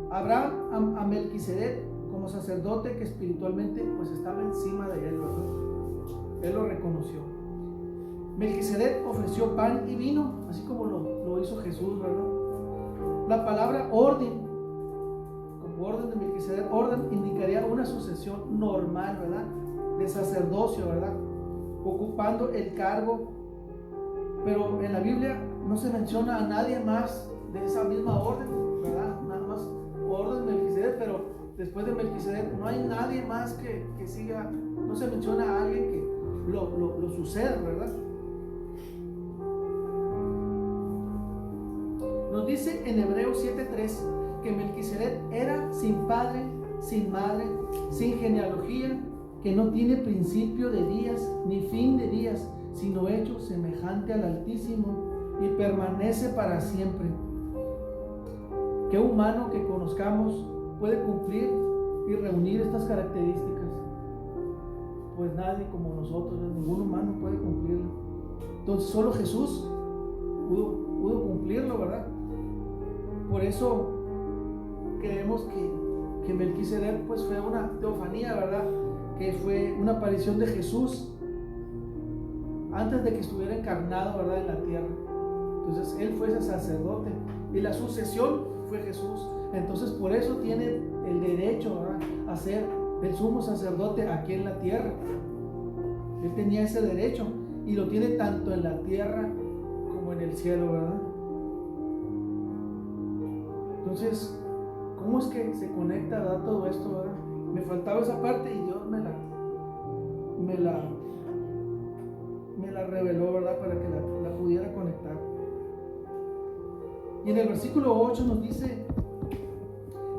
Abraham a Melquisedec como sacerdote que espiritualmente pues estaba encima de él, ¿verdad? Él lo reconoció. Melquisedec ofreció pan y vino, así como lo hizo Jesús, ¿verdad? La palabra orden, como orden de Melquisedec, orden indicaría una sucesión normal, ¿verdad? De sacerdocio, ¿verdad? Ocupando el cargo. Pero en la Biblia no se menciona a nadie más de esa misma orden, ¿verdad? Nada más orden de Melquisedec, pero después de Melquisedec no hay nadie más que siga, no se menciona a alguien que lo suceda, ¿verdad? Nos dice en Hebreos 7:3 que Melquisedec era sin padre, sin madre, sin genealogía, que no tiene principio de días ni fin de días, sino hecho semejante al Altísimo y permanece para siempre. ¿Qué humano que conozcamos puede cumplir y reunir estas características? Pues nadie como nosotros, ningún humano puede cumplirlo. Entonces solo Jesús pudo cumplirlo, ¿verdad? Por eso creemos que Melquisedec pues fue una teofanía, ¿verdad? Que fue una aparición de Jesús antes de que estuviera encarnado, ¿verdad? En la tierra. Entonces él fue ese sacerdote y la sucesión fue Jesús. Entonces por eso tiene el derecho, ¿verdad? A ser el sumo sacerdote aquí en la tierra. Él tenía ese derecho y lo tiene tanto en la tierra como en el cielo, ¿verdad? Entonces, ¿cómo es que se conecta, ¿verdad? Todo esto, ¿verdad? Me faltaba esa parte y Dios me la reveló, ¿verdad? Para que la pudiera conectar. Y en el versículo 8 nos dice: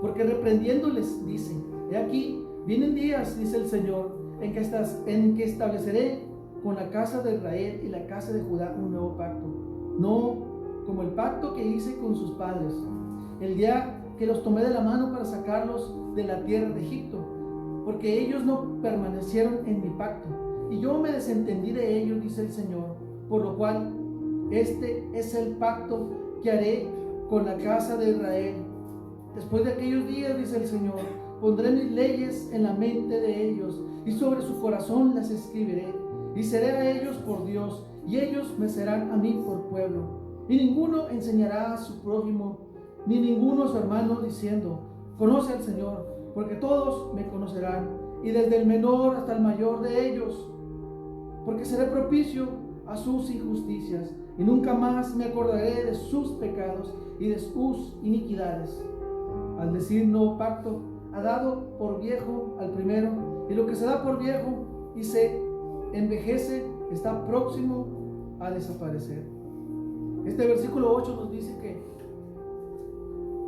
porque reprendiéndoles dicen: he aquí, vienen días, dice el Señor, en que estableceré con la casa de Israel y la casa de Judá un nuevo pacto, no como el pacto que hice con sus padres, el día que los tomé de la mano para sacarlos de la tierra de Egipto, porque ellos no permanecieron en mi pacto, y yo me desentendí de ellos, dice el Señor, por lo cual este es el pacto que haré con la casa de Israel. Después de aquellos días, dice el Señor, pondré mis leyes en la mente de ellos, y sobre su corazón las escribiré, y seré a ellos por Dios, y ellos me serán a mí por pueblo. Y ninguno enseñará a su prójimo, ni ninguno a su hermano, diciendo: Conoce al Señor, porque todos me conocerán, y desde el menor hasta el mayor de ellos, porque seré propicio a sus injusticias, y nunca más me acordaré de sus pecados y de sus iniquidades. Al decir nuevo pacto, ha dado por viejo al primero, y lo que se da por viejo y se envejece está próximo a desaparecer. Este versículo 8 nos dice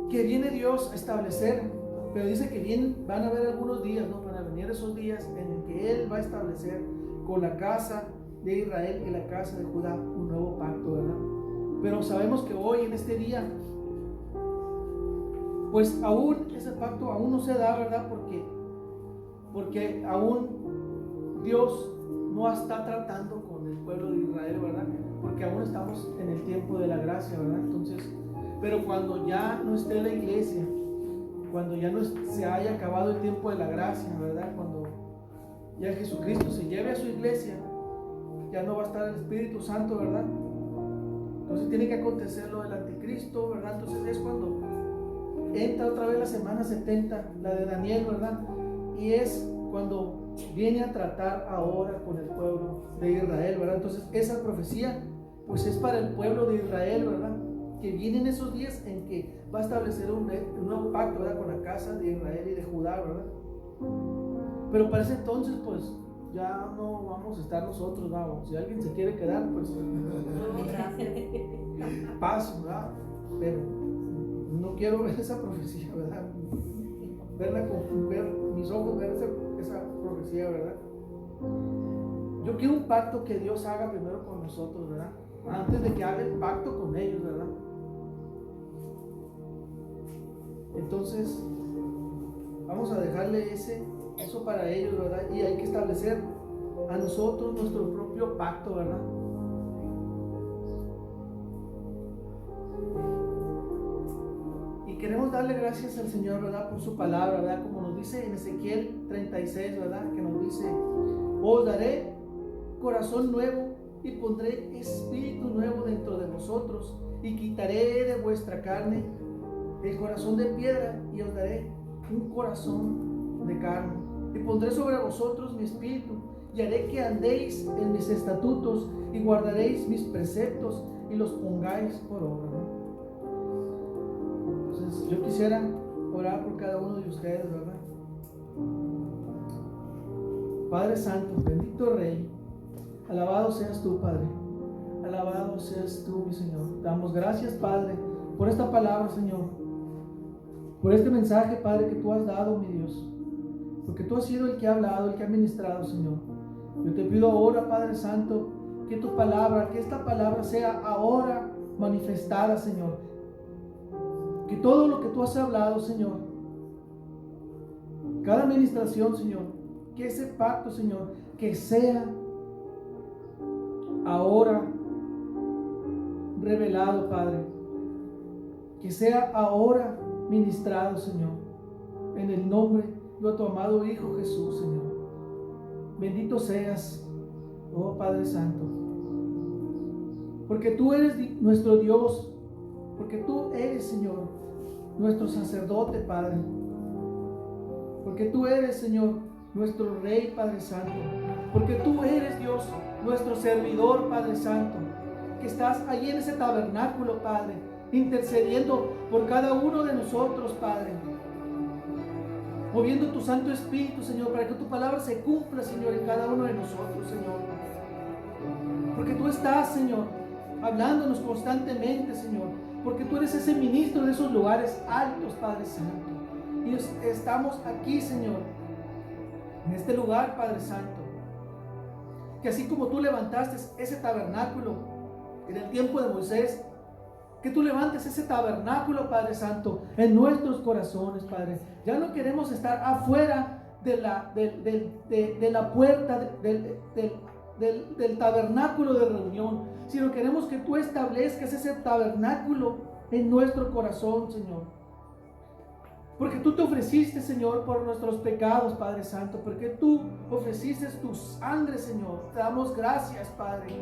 que viene Dios a establecer, pero dice que van a haber algunos días, ¿no? Van a venir esos días en que Él va a establecer con la casa de Israel y la casa de Judá un nuevo pacto, ¿verdad? Pero sabemos que hoy, en este día, pues aún ese pacto aún no se da, ¿verdad? Porque aún Dios no está tratando con el pueblo de Israel, ¿verdad? Porque aún estamos en el tiempo de la gracia, ¿verdad? Entonces, pero cuando ya no esté la iglesia, cuando ya no se haya acabado el tiempo de la gracia, ¿verdad? Cuando ya Jesucristo se lleve a su iglesia, ya no va a estar el Espíritu Santo, ¿verdad? Entonces tiene que acontecer lo del anticristo, ¿verdad? Entonces es cuando entra otra vez la semana 70, la de Daniel, ¿verdad? Y es cuando viene a tratar ahora con el pueblo de Israel, ¿verdad? Entonces esa profecía pues es para el pueblo de Israel, ¿verdad? Que vienen esos días en que va a establecer un nuevo pacto, ¿verdad? Con la casa de Israel y de Judá, ¿verdad? Pero para ese entonces pues ya no vamos a estar nosotros, vamos. Si alguien se quiere quedar, pues paso, ¿verdad? Pero no quiero ver esa profecía, ¿verdad? Ver mis ojos, ver esa profecía, ¿verdad? Yo quiero un pacto que Dios haga primero con nosotros, ¿verdad? Antes de que haga el pacto con ellos, ¿verdad? Entonces, vamos a dejarle eso para ellos, ¿verdad? Y hay que establecer a nosotros nuestro propio pacto, ¿verdad? Y queremos darle gracias al Señor, ¿verdad? Por su palabra, ¿verdad? Como nos dice en Ezequiel 36, ¿verdad? Que nos dice: os daré corazón nuevo y pondré espíritu nuevo dentro de vosotros, y quitaré de vuestra carne el corazón de piedra, y os daré un corazón de carne, y pondré sobre vosotros mi espíritu, y haré que andéis en mis estatutos, y guardaréis mis preceptos, y los pongáis por obra, ¿no? Entonces yo quisiera orar por cada uno de ustedes, ¿verdad? Padre Santo, bendito Rey, alabado seas tú, Padre, alabado seas tú, mi Señor. Damos gracias, Padre, por esta palabra, Señor, por este mensaje, Padre, que tú has dado, mi Dios, porque tú has sido el que ha hablado, el que ha ministrado, Señor. Yo te pido ahora, Padre Santo, que tu palabra, que esta palabra sea ahora manifestada, Señor. Que todo lo que tú has hablado, Señor, cada administración, Señor, que ese pacto, Señor, que sea ahora revelado, Padre, que sea ahora ministrado, Señor, en el nombre de tu amado Hijo Jesús, Señor. Bendito seas, oh Padre Santo, porque tú eres nuestro Dios, porque tú eres, Señor, nuestro sacerdote, Padre, porque tú eres, Señor, nuestro Rey, Padre Santo, porque tú eres, Dios, nuestro servidor, Padre Santo, que estás allí en ese tabernáculo, Padre, intercediendo por cada uno de nosotros, Padre, moviendo tu Santo Espíritu, Señor, para que tu palabra se cumpla, Señor, en cada uno de nosotros, Señor, porque tú estás, Señor, hablándonos constantemente, Señor, porque tú eres ese ministro de esos lugares altos, Padre Santo, y estamos aquí, Señor, en este lugar, Padre Santo, que así como tú levantaste ese tabernáculo en el tiempo de Moisés, que tú levantes ese tabernáculo, Padre Santo, en nuestros corazones, Padre. Ya no queremos estar afuera de la puerta del tabernáculo de reunión, sino queremos que tú establezcas ese tabernáculo en nuestro corazón, Señor. Porque tú te ofreciste, Señor, por nuestros pecados, Padre Santo, porque tú ofreciste tu sangre, Señor. Te damos gracias, Padre.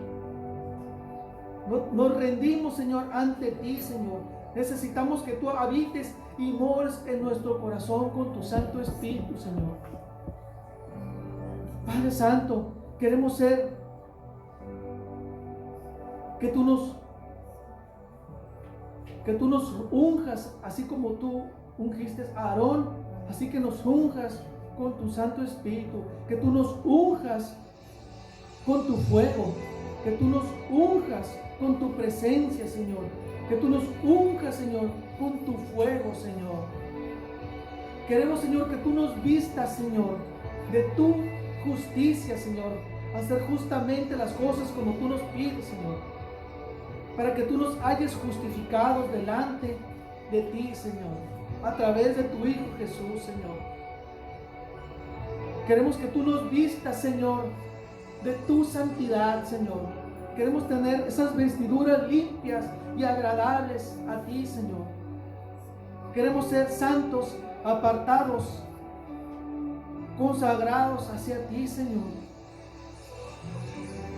Nos rendimos, Señor, ante ti, Señor, Necesitamos que tú habites y mores en nuestro corazón con tu Santo Espíritu, Señor. Padre Santo, queremos ser, que tú nos unjas, así como tú ungiste a Aarón, así que nos unjas con tu Santo Espíritu, que tú nos unjas con tu fuego, que tú nos unjas con tu presencia, Señor, que tú nos unjas, Señor, con tu fuego, Señor. Queremos, Señor, que tú nos vistas, Señor, de tu justicia, Señor, hacer justamente las cosas como tú nos pides, Señor, para que tú nos hayas justificados delante de ti, Señor, a través de tu Hijo Jesús, Señor. Queremos que tú nos vistas, Señor, de tu santidad, Señor. Queremos tener esas vestiduras limpias y agradables a ti, Señor. Queremos ser santos, apartados, consagrados hacia ti, Señor.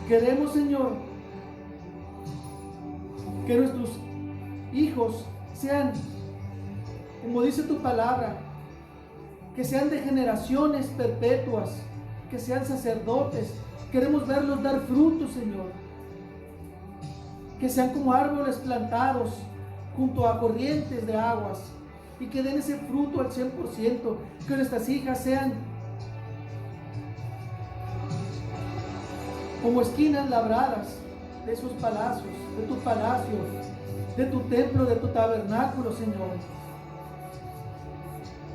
Queremos, Señor, que nuestros hijos sean, como dice tu palabra, que sean de generaciones perpetuas, que sean sacerdotes. Queremos verlos dar frutos, Señor. Que sean como árboles plantados junto a corrientes de aguas y que den ese fruto al 100%. Que nuestras hijas sean como esquinas labradas de esos palacios, de tu palacio, de tu templo, de tu tabernáculo, Señor.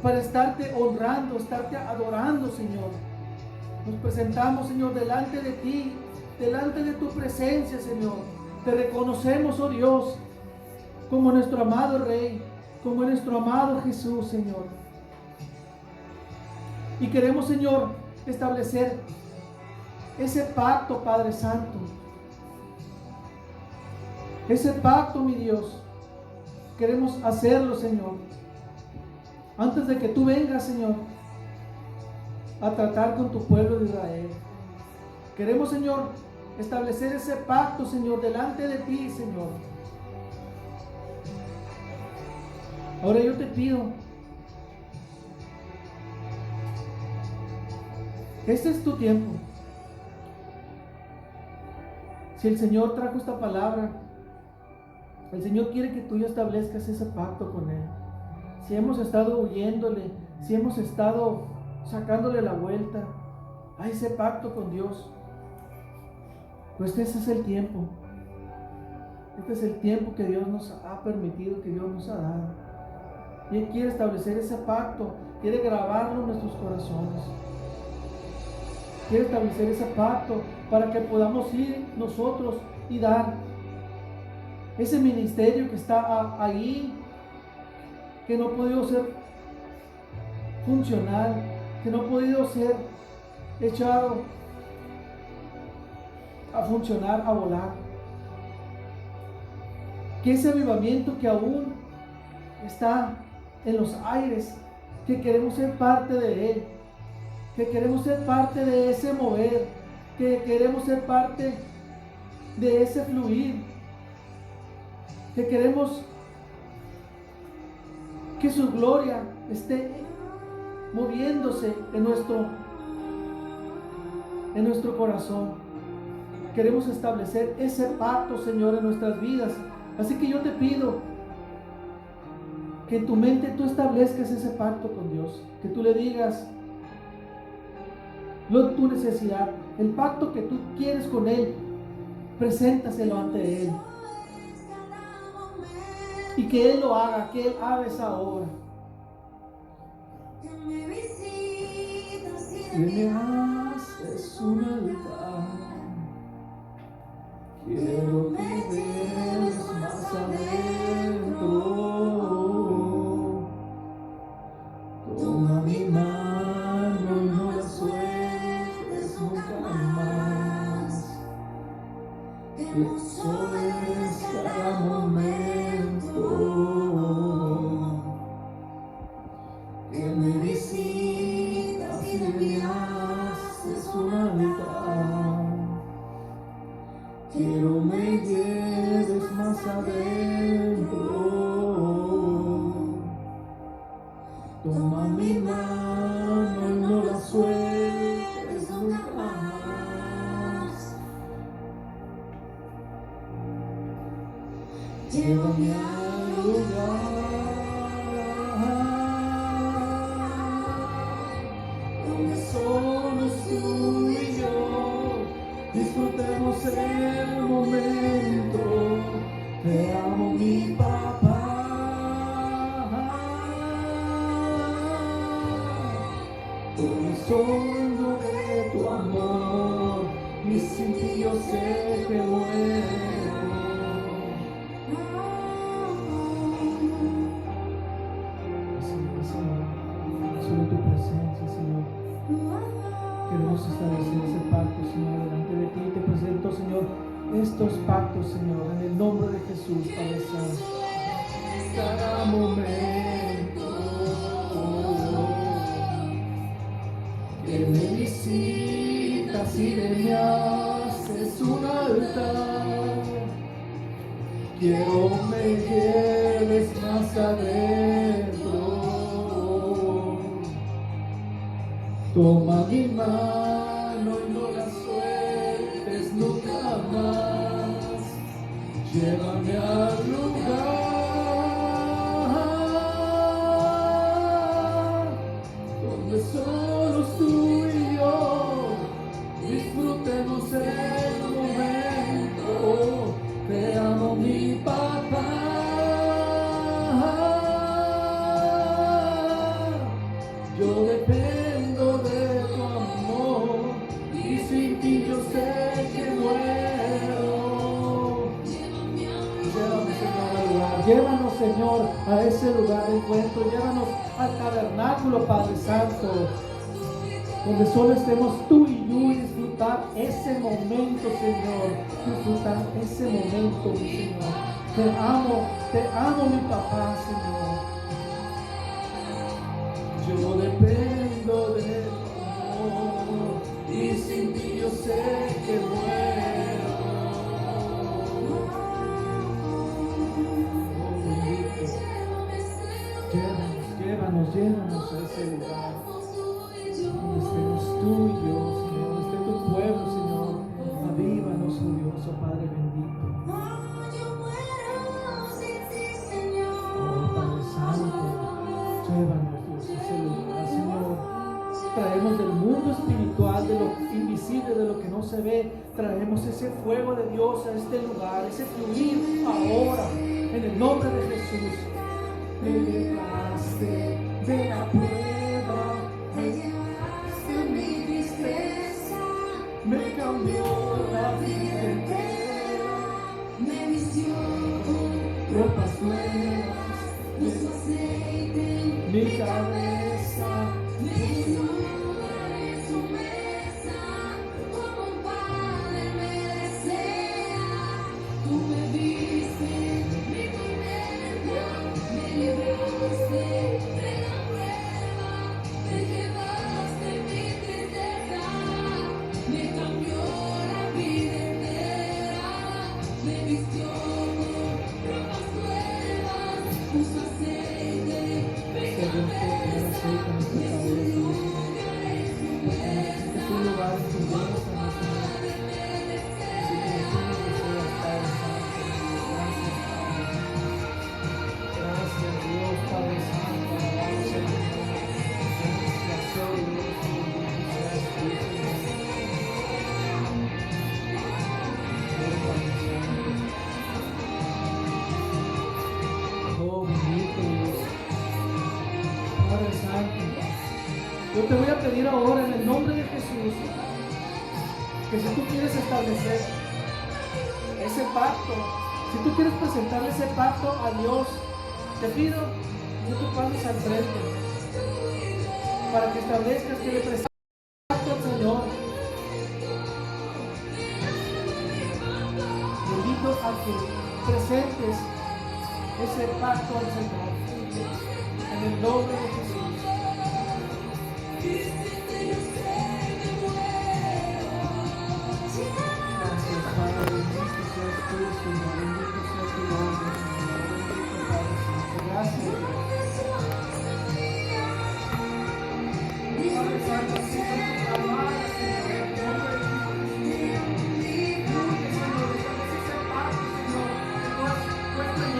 Para estarte honrando, estarte adorando, Señor. Nos presentamos, Señor, delante de ti, delante de tu presencia, Señor. Te reconocemos, oh Dios, como nuestro amado Rey, como nuestro amado Jesús, Señor. Y queremos, Señor, establecer ese pacto, Padre Santo. Ese pacto, mi Dios, queremos hacerlo, Señor. Antes de que tú vengas, Señor, a tratar con tu pueblo de Israel. Queremos, Señor, establecer ese pacto, Señor, delante de ti, Señor. Ahora yo te pido, este es tu tiempo. Si el Señor trajo esta palabra, el Señor quiere que tú y yo establezcas ese pacto con Él. Si hemos estado huyéndole, si hemos estado sacándole la vuelta a ese pacto con Dios, pues ese es el tiempo. Este es el tiempo que Dios nos ha permitido, que Dios nos ha dado. Y Él quiere establecer ese pacto, quiere grabarlo en nuestros corazones. Quiere establecer ese pacto para que podamos ir nosotros y dar ese ministerio que está ahí, que no ha podido ser funcional, que no ha podido ser echado a funcionar, a volar. Que ese avivamiento que aún está en los aires, que queremos ser parte de él, que queremos ser parte de ese mover, que queremos ser parte de ese fluir, que queremos que su gloria esté moviéndose en nuestro corazón. Queremos establecer ese pacto, Señor, en nuestras vidas. Así que yo te pido que en tu mente tú establezcas ese pacto con Dios, que tú le digas tu necesidad, el pacto que tú quieres con Él, preséntaselo ante Él. Y que Él lo haga, que Él haga esa obra. Y me haces un altar. Quiero que veas más adentro. Toma mi mano y no la sueltes nunca más. Eso es cada momento que me visitas y me haces un altar. Quiero me lleves más adentro. llévame al lugar donde somos tú y yo, disfrutemos el momento. Te amo, mi papá. Donde solo de tu amor, y sin ti yo sé que muero. Solo tu presencia, Señor. Queremos establecer ese pacto, Señor, delante de ti. Te presento, Señor, estos pactos, Señor, en el nombre de Jesús, Padre Santo. Cada momento que me visitas y me haces un altar, quiero me lleves más adentro. Toma mi mano y no la sueltes nunca más. Llévame al lugar donde solo tú y yo disfrutemos el momento. Te amo, mi papá. Yo dependo de tu amor y sin ti yo sé que muero. Llévanos, Señor, a ese lugar de encuentro. Llévanos al tabernáculo, Padre Santo, donde solo estemos tú y yo, y disfrutar ese momento, Señor. Disfrutar ese momento, mi Señor. Te amo, mi papá, Señor. Yo dependo de tu amor y sin ti yo sé que muero. Llévanos a ese lugar donde estemos tú y yo, Señor, donde esté tu pueblo, Señor. Avívanos, oh Dios, oh Padre bendito. Oh Padre Santo, llévanos, Dios, a ese lugar, Señor. Traemos del mundo espiritual, de lo invisible, de lo que no se ve, traemos ese fuego de Dios a este lugar, ese fluir ahora, en el nombre de Jesús. Me libraste de la prueba, me llevaste mi tristeza, me cambió la vida entera, me vistió con ropas nuevas, puso aceite en mi cabeza, me hizo en su mesa, como un padre me desea, tú me viste, mi tormenta, me libraste de la prueba, me llevaste mi tristeza, me cambió la vida entera, me vistió con ropas nuevas, puso aceite en mi cabeza, me hizo es un lugar de tu belleza, gracias, Dios Padre Santo, gracias, oh bendito Dios, Padre Santo. Yo te voy a pedir ahora en el nombre de Jesús que si tú quieres establecer ese pacto, si tú quieres presentarle ese pacto a Dios, te pido que tú pases al frente para que establezcas que le presentes pacto al Señor. Te invito a que presentes ese pacto al Señor en el nombre de Jesús. Gracias, Padre, bendito seas tú, Señor, bendito sea tu nombre, Señor, bendito Padre Santo, gracias, Padre Santo, así como tu amada, Señor, en el nombre de Jesús, Señor, establece ese pacto, Señor, que tú has puesto en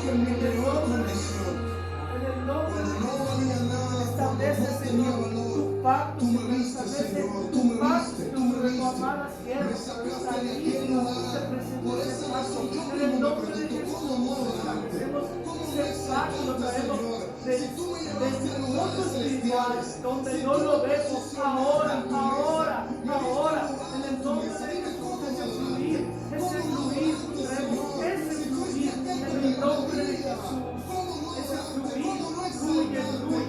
En el nombre de Jesús. En el nombre de Jesús. Establece, Señor, tu pacto, Señor. Establece tu pacto sobre tu amada sierva. Esta misma se presentó ese pacto. En el nombre de Jesús. Establecemos ese pacto. Lo traemos del mundo espiritual, donde no lo vemos ahora. En el nombre de Jesús, ese fluir, traemos ese fluir en el nombre de Jesús. Ese fluye,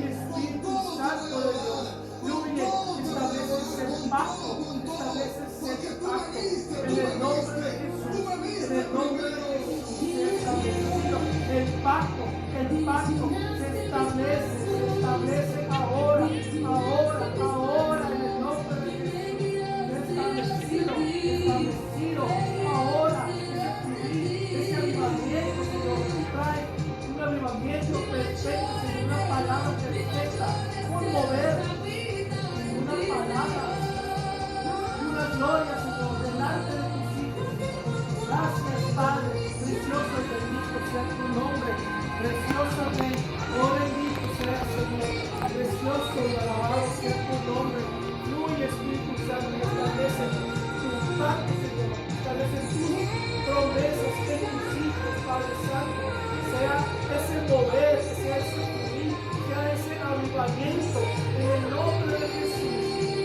Espíritu Santo de Dios. Fluye, establece ese pacto, en el nombre de Jesús. En el nombre de Jesús se establecido el pacto se establece ahora, en el nombre de Jesús. Establecido ahora, ese avivamiento, Señor, trae un avivamiento perfecto, Señor, una palabra perfecta, un mover, una palabra, una gloria, Señor, delante de tus hijos. Gracias, Padre, precioso y bendito sea tu nombre, precioso Rey, oh bendito sea, Señor, precioso y alabado sea tu nombre. Fluye, Espíritu Santo, y establece tus pactos, Señor, establece tus promesas de tus hijos, Padre Santo, sea ese mover, sea ese fluir, sea ese avivamiento, en el nombre de Jesús,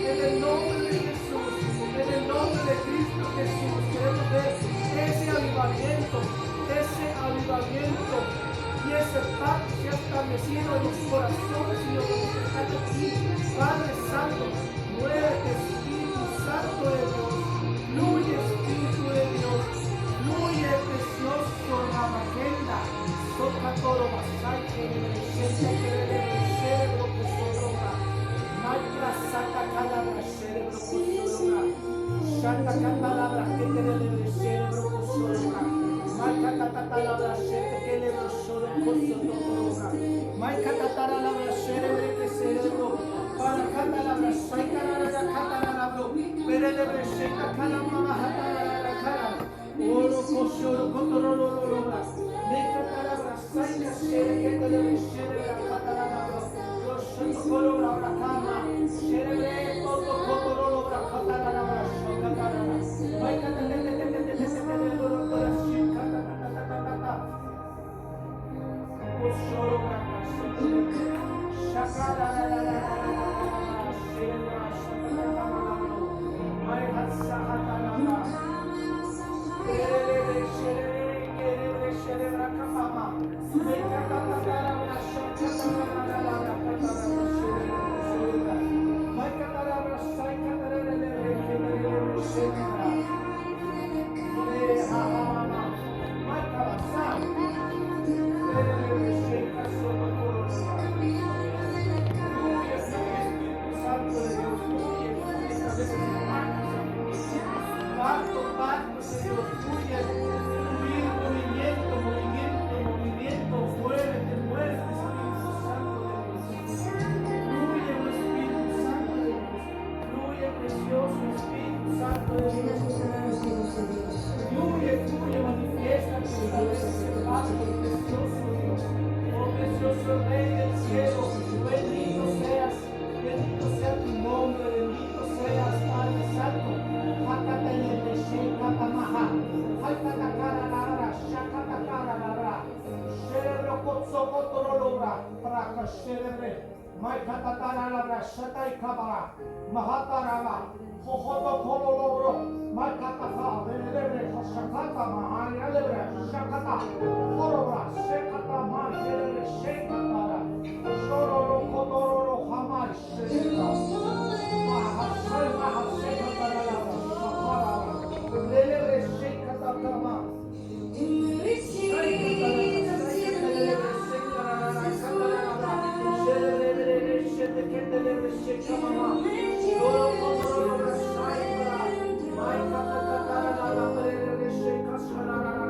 en el nombre de Jesús, en el nombre de Cristo Jesús. Queremos ver ese avivamiento y ese pacto se ha establecido en los corazones y los que están aquí. Padre Santo, muévete, Espíritu Santo de Dios, fluye, Espíritu de Dios, fluye, precioso Ramagenda, toca todo Masai, que le presenta, que le cerebro que sobrona, Maitra Santa Calabra, cerebro que sobrona, Santa Calabra, que te le cerebro que sobrona, Maika Tatalabra, que le sobrona, Maika Tatalabra, cerebro que cerebro, para Catalabra, Saikara, Catalabra, pero le presenta Calamama, Hatara, Oro, Cosoro, Cotorolora, Mecatalabra, Saika, que te le cerebra, Catalabra, Colobra, Cama, cerebre, Cotorolora, Catalabra, Catalabra, Maika Shake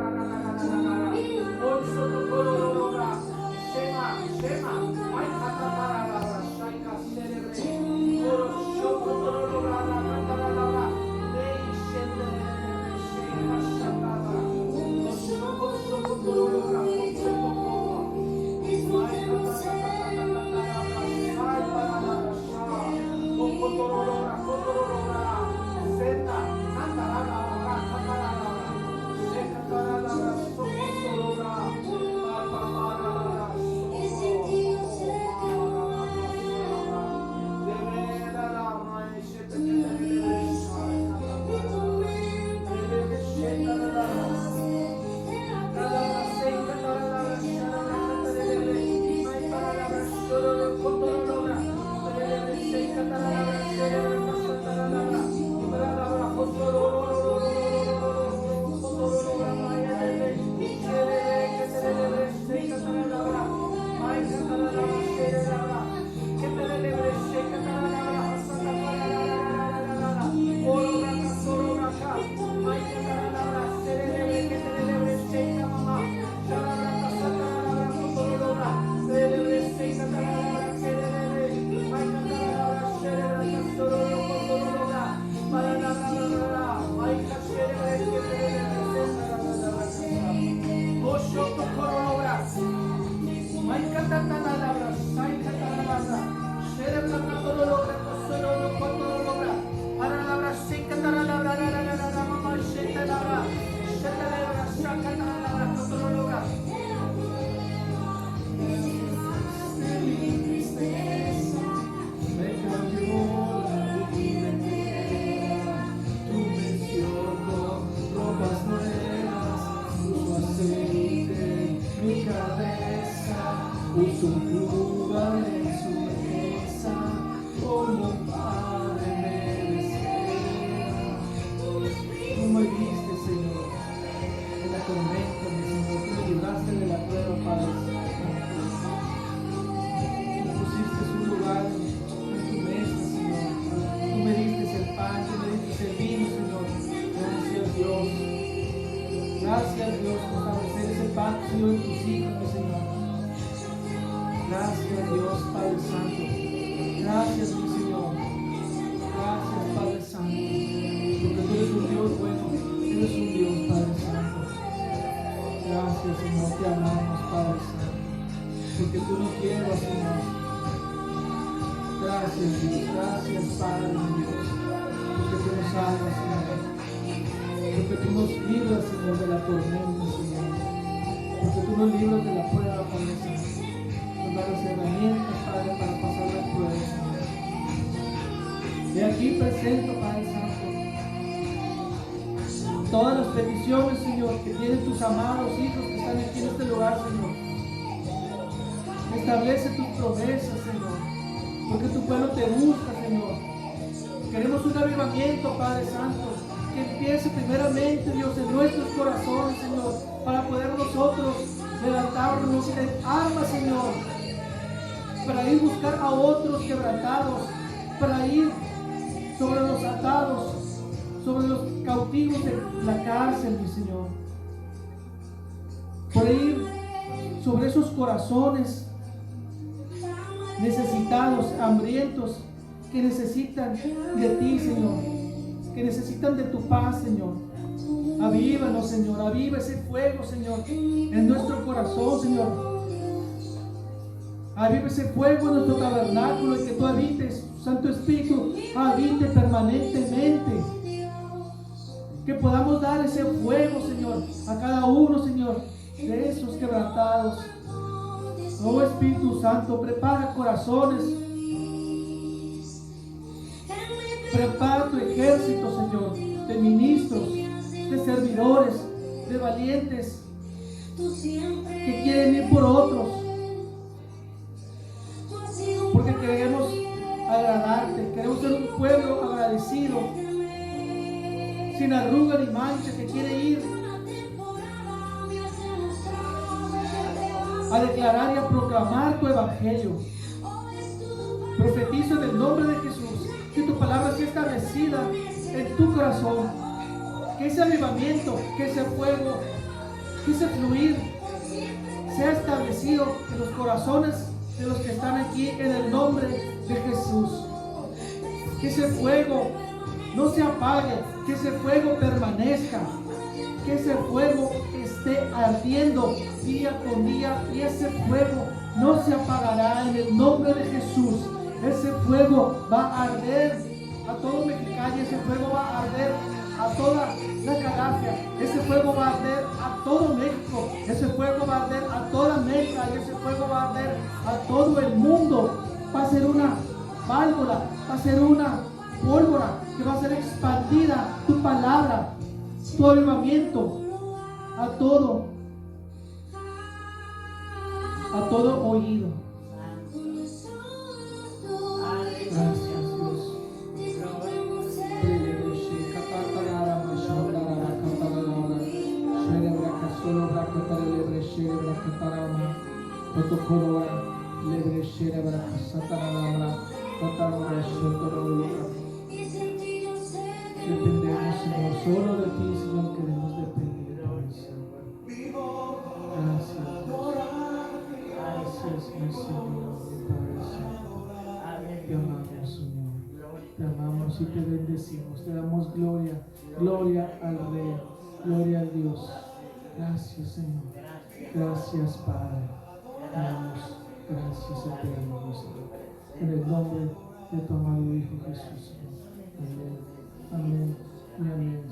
puso un lugar en su mesa como Padre merecedor. Tú me diste, Señor, en la tormenta, mi Señor. Tú me libraste de la prueba, Padre. Tú pusiste un lugar en tu mesa, Señor. Tú me diste el pan, tú me diste el vino, Señor. Gracias, Dios. Gracias, Dios, por establecer ese pacto, Señor, en tus hijos, mi Señor. Gracias, Dios, Padre Santo. Gracias, mi Señor. Gracias, Padre Santo. Porque tú eres un Dios bueno. Eres un Dios, Padre Santo. Gracias, Señor. Te amamos, Padre Santo. Porque tú nos llevas, Señor. Gracias, Dios. Gracias, Padre Dios. Porque tú nos salvas, Señor. Porque tú nos libras, Señor, de la tormenta, Señor. Porque tú nos libras de la prueba, Padre Santo. Nos das las herramientas, Padre, para pasar las pruebas, Señor. Y aquí presento, Padre Santo, todas las peticiones, Señor, que tienen tus amados hijos que están aquí en este lugar, Señor. Establece tus promesas, Señor, porque tu pueblo te busca, Señor. Queremos un avivamiento, Padre Santo, que empiece primeramente, Dios, en nuestros corazones, Señor, para poder nosotros levantarnos en armas, Señor, para ir a buscar a otros quebrantados, para ir sobre los atados, sobre los cautivos de la cárcel, mi Señor, para ir sobre esos corazones necesitados, hambrientos, que necesitan de ti, Señor, que necesitan de tu paz, Señor. Avívanos, Señor, aviva ese fuego, Señor, en nuestro corazón, Señor. Aviva ese fuego en nuestro tabernáculo y que tú habites, Santo Espíritu, habite permanentemente. Que podamos dar ese fuego, Señor, a cada uno, Señor, de esos quebrantados. Oh Espíritu Santo, prepara corazones. Prepara tu ejército, Señor, de ministros, de servidores, de valientes, que quieren ir por otros. Porque queremos agradarte, queremos ser un pueblo agradecido, sin arruga ni mancha, que quiere ir a declarar y a proclamar tu evangelio. Profetizo en el nombre de Jesús, que tu palabra sea establecida en tu corazón, que ese avivamiento, que ese fuego, que ese fluir sea establecido en los corazones de los que están aquí en el nombre de Jesús. Que ese fuego no se apague, que ese fuego permanezca, que ese fuego esté ardiendo día con día y ese fuego no se apagará en el nombre de Jesús. Ese fuego va a arder a todo Mexicali, ese fuego va a arder a toda la Calafia, ese fuego va a arder a todo México, ese fuego va a arder a toda América y ese fuego va a arder a todo el mundo. Va a ser una válvula, va a ser una pólvora que va a ser expandida tu palabra, tu avivamiento a todo oído. Gracias, Dios. Dependemos, Señor, solo de ti, Señor, queremos depender. Gracias, Dios. Gracias, mi Señor, mi Padre Santo. Te amamos, Señor. Te amamos y te bendecimos. Te damos gloria, gloria al Rey, gloria a Dios. Gracias, Señor. Gracias, Padre. Te damos gracias eterno, Señor. En el nombre de tu amado Hijo Jesús, Señor. Amén. Amén y amén.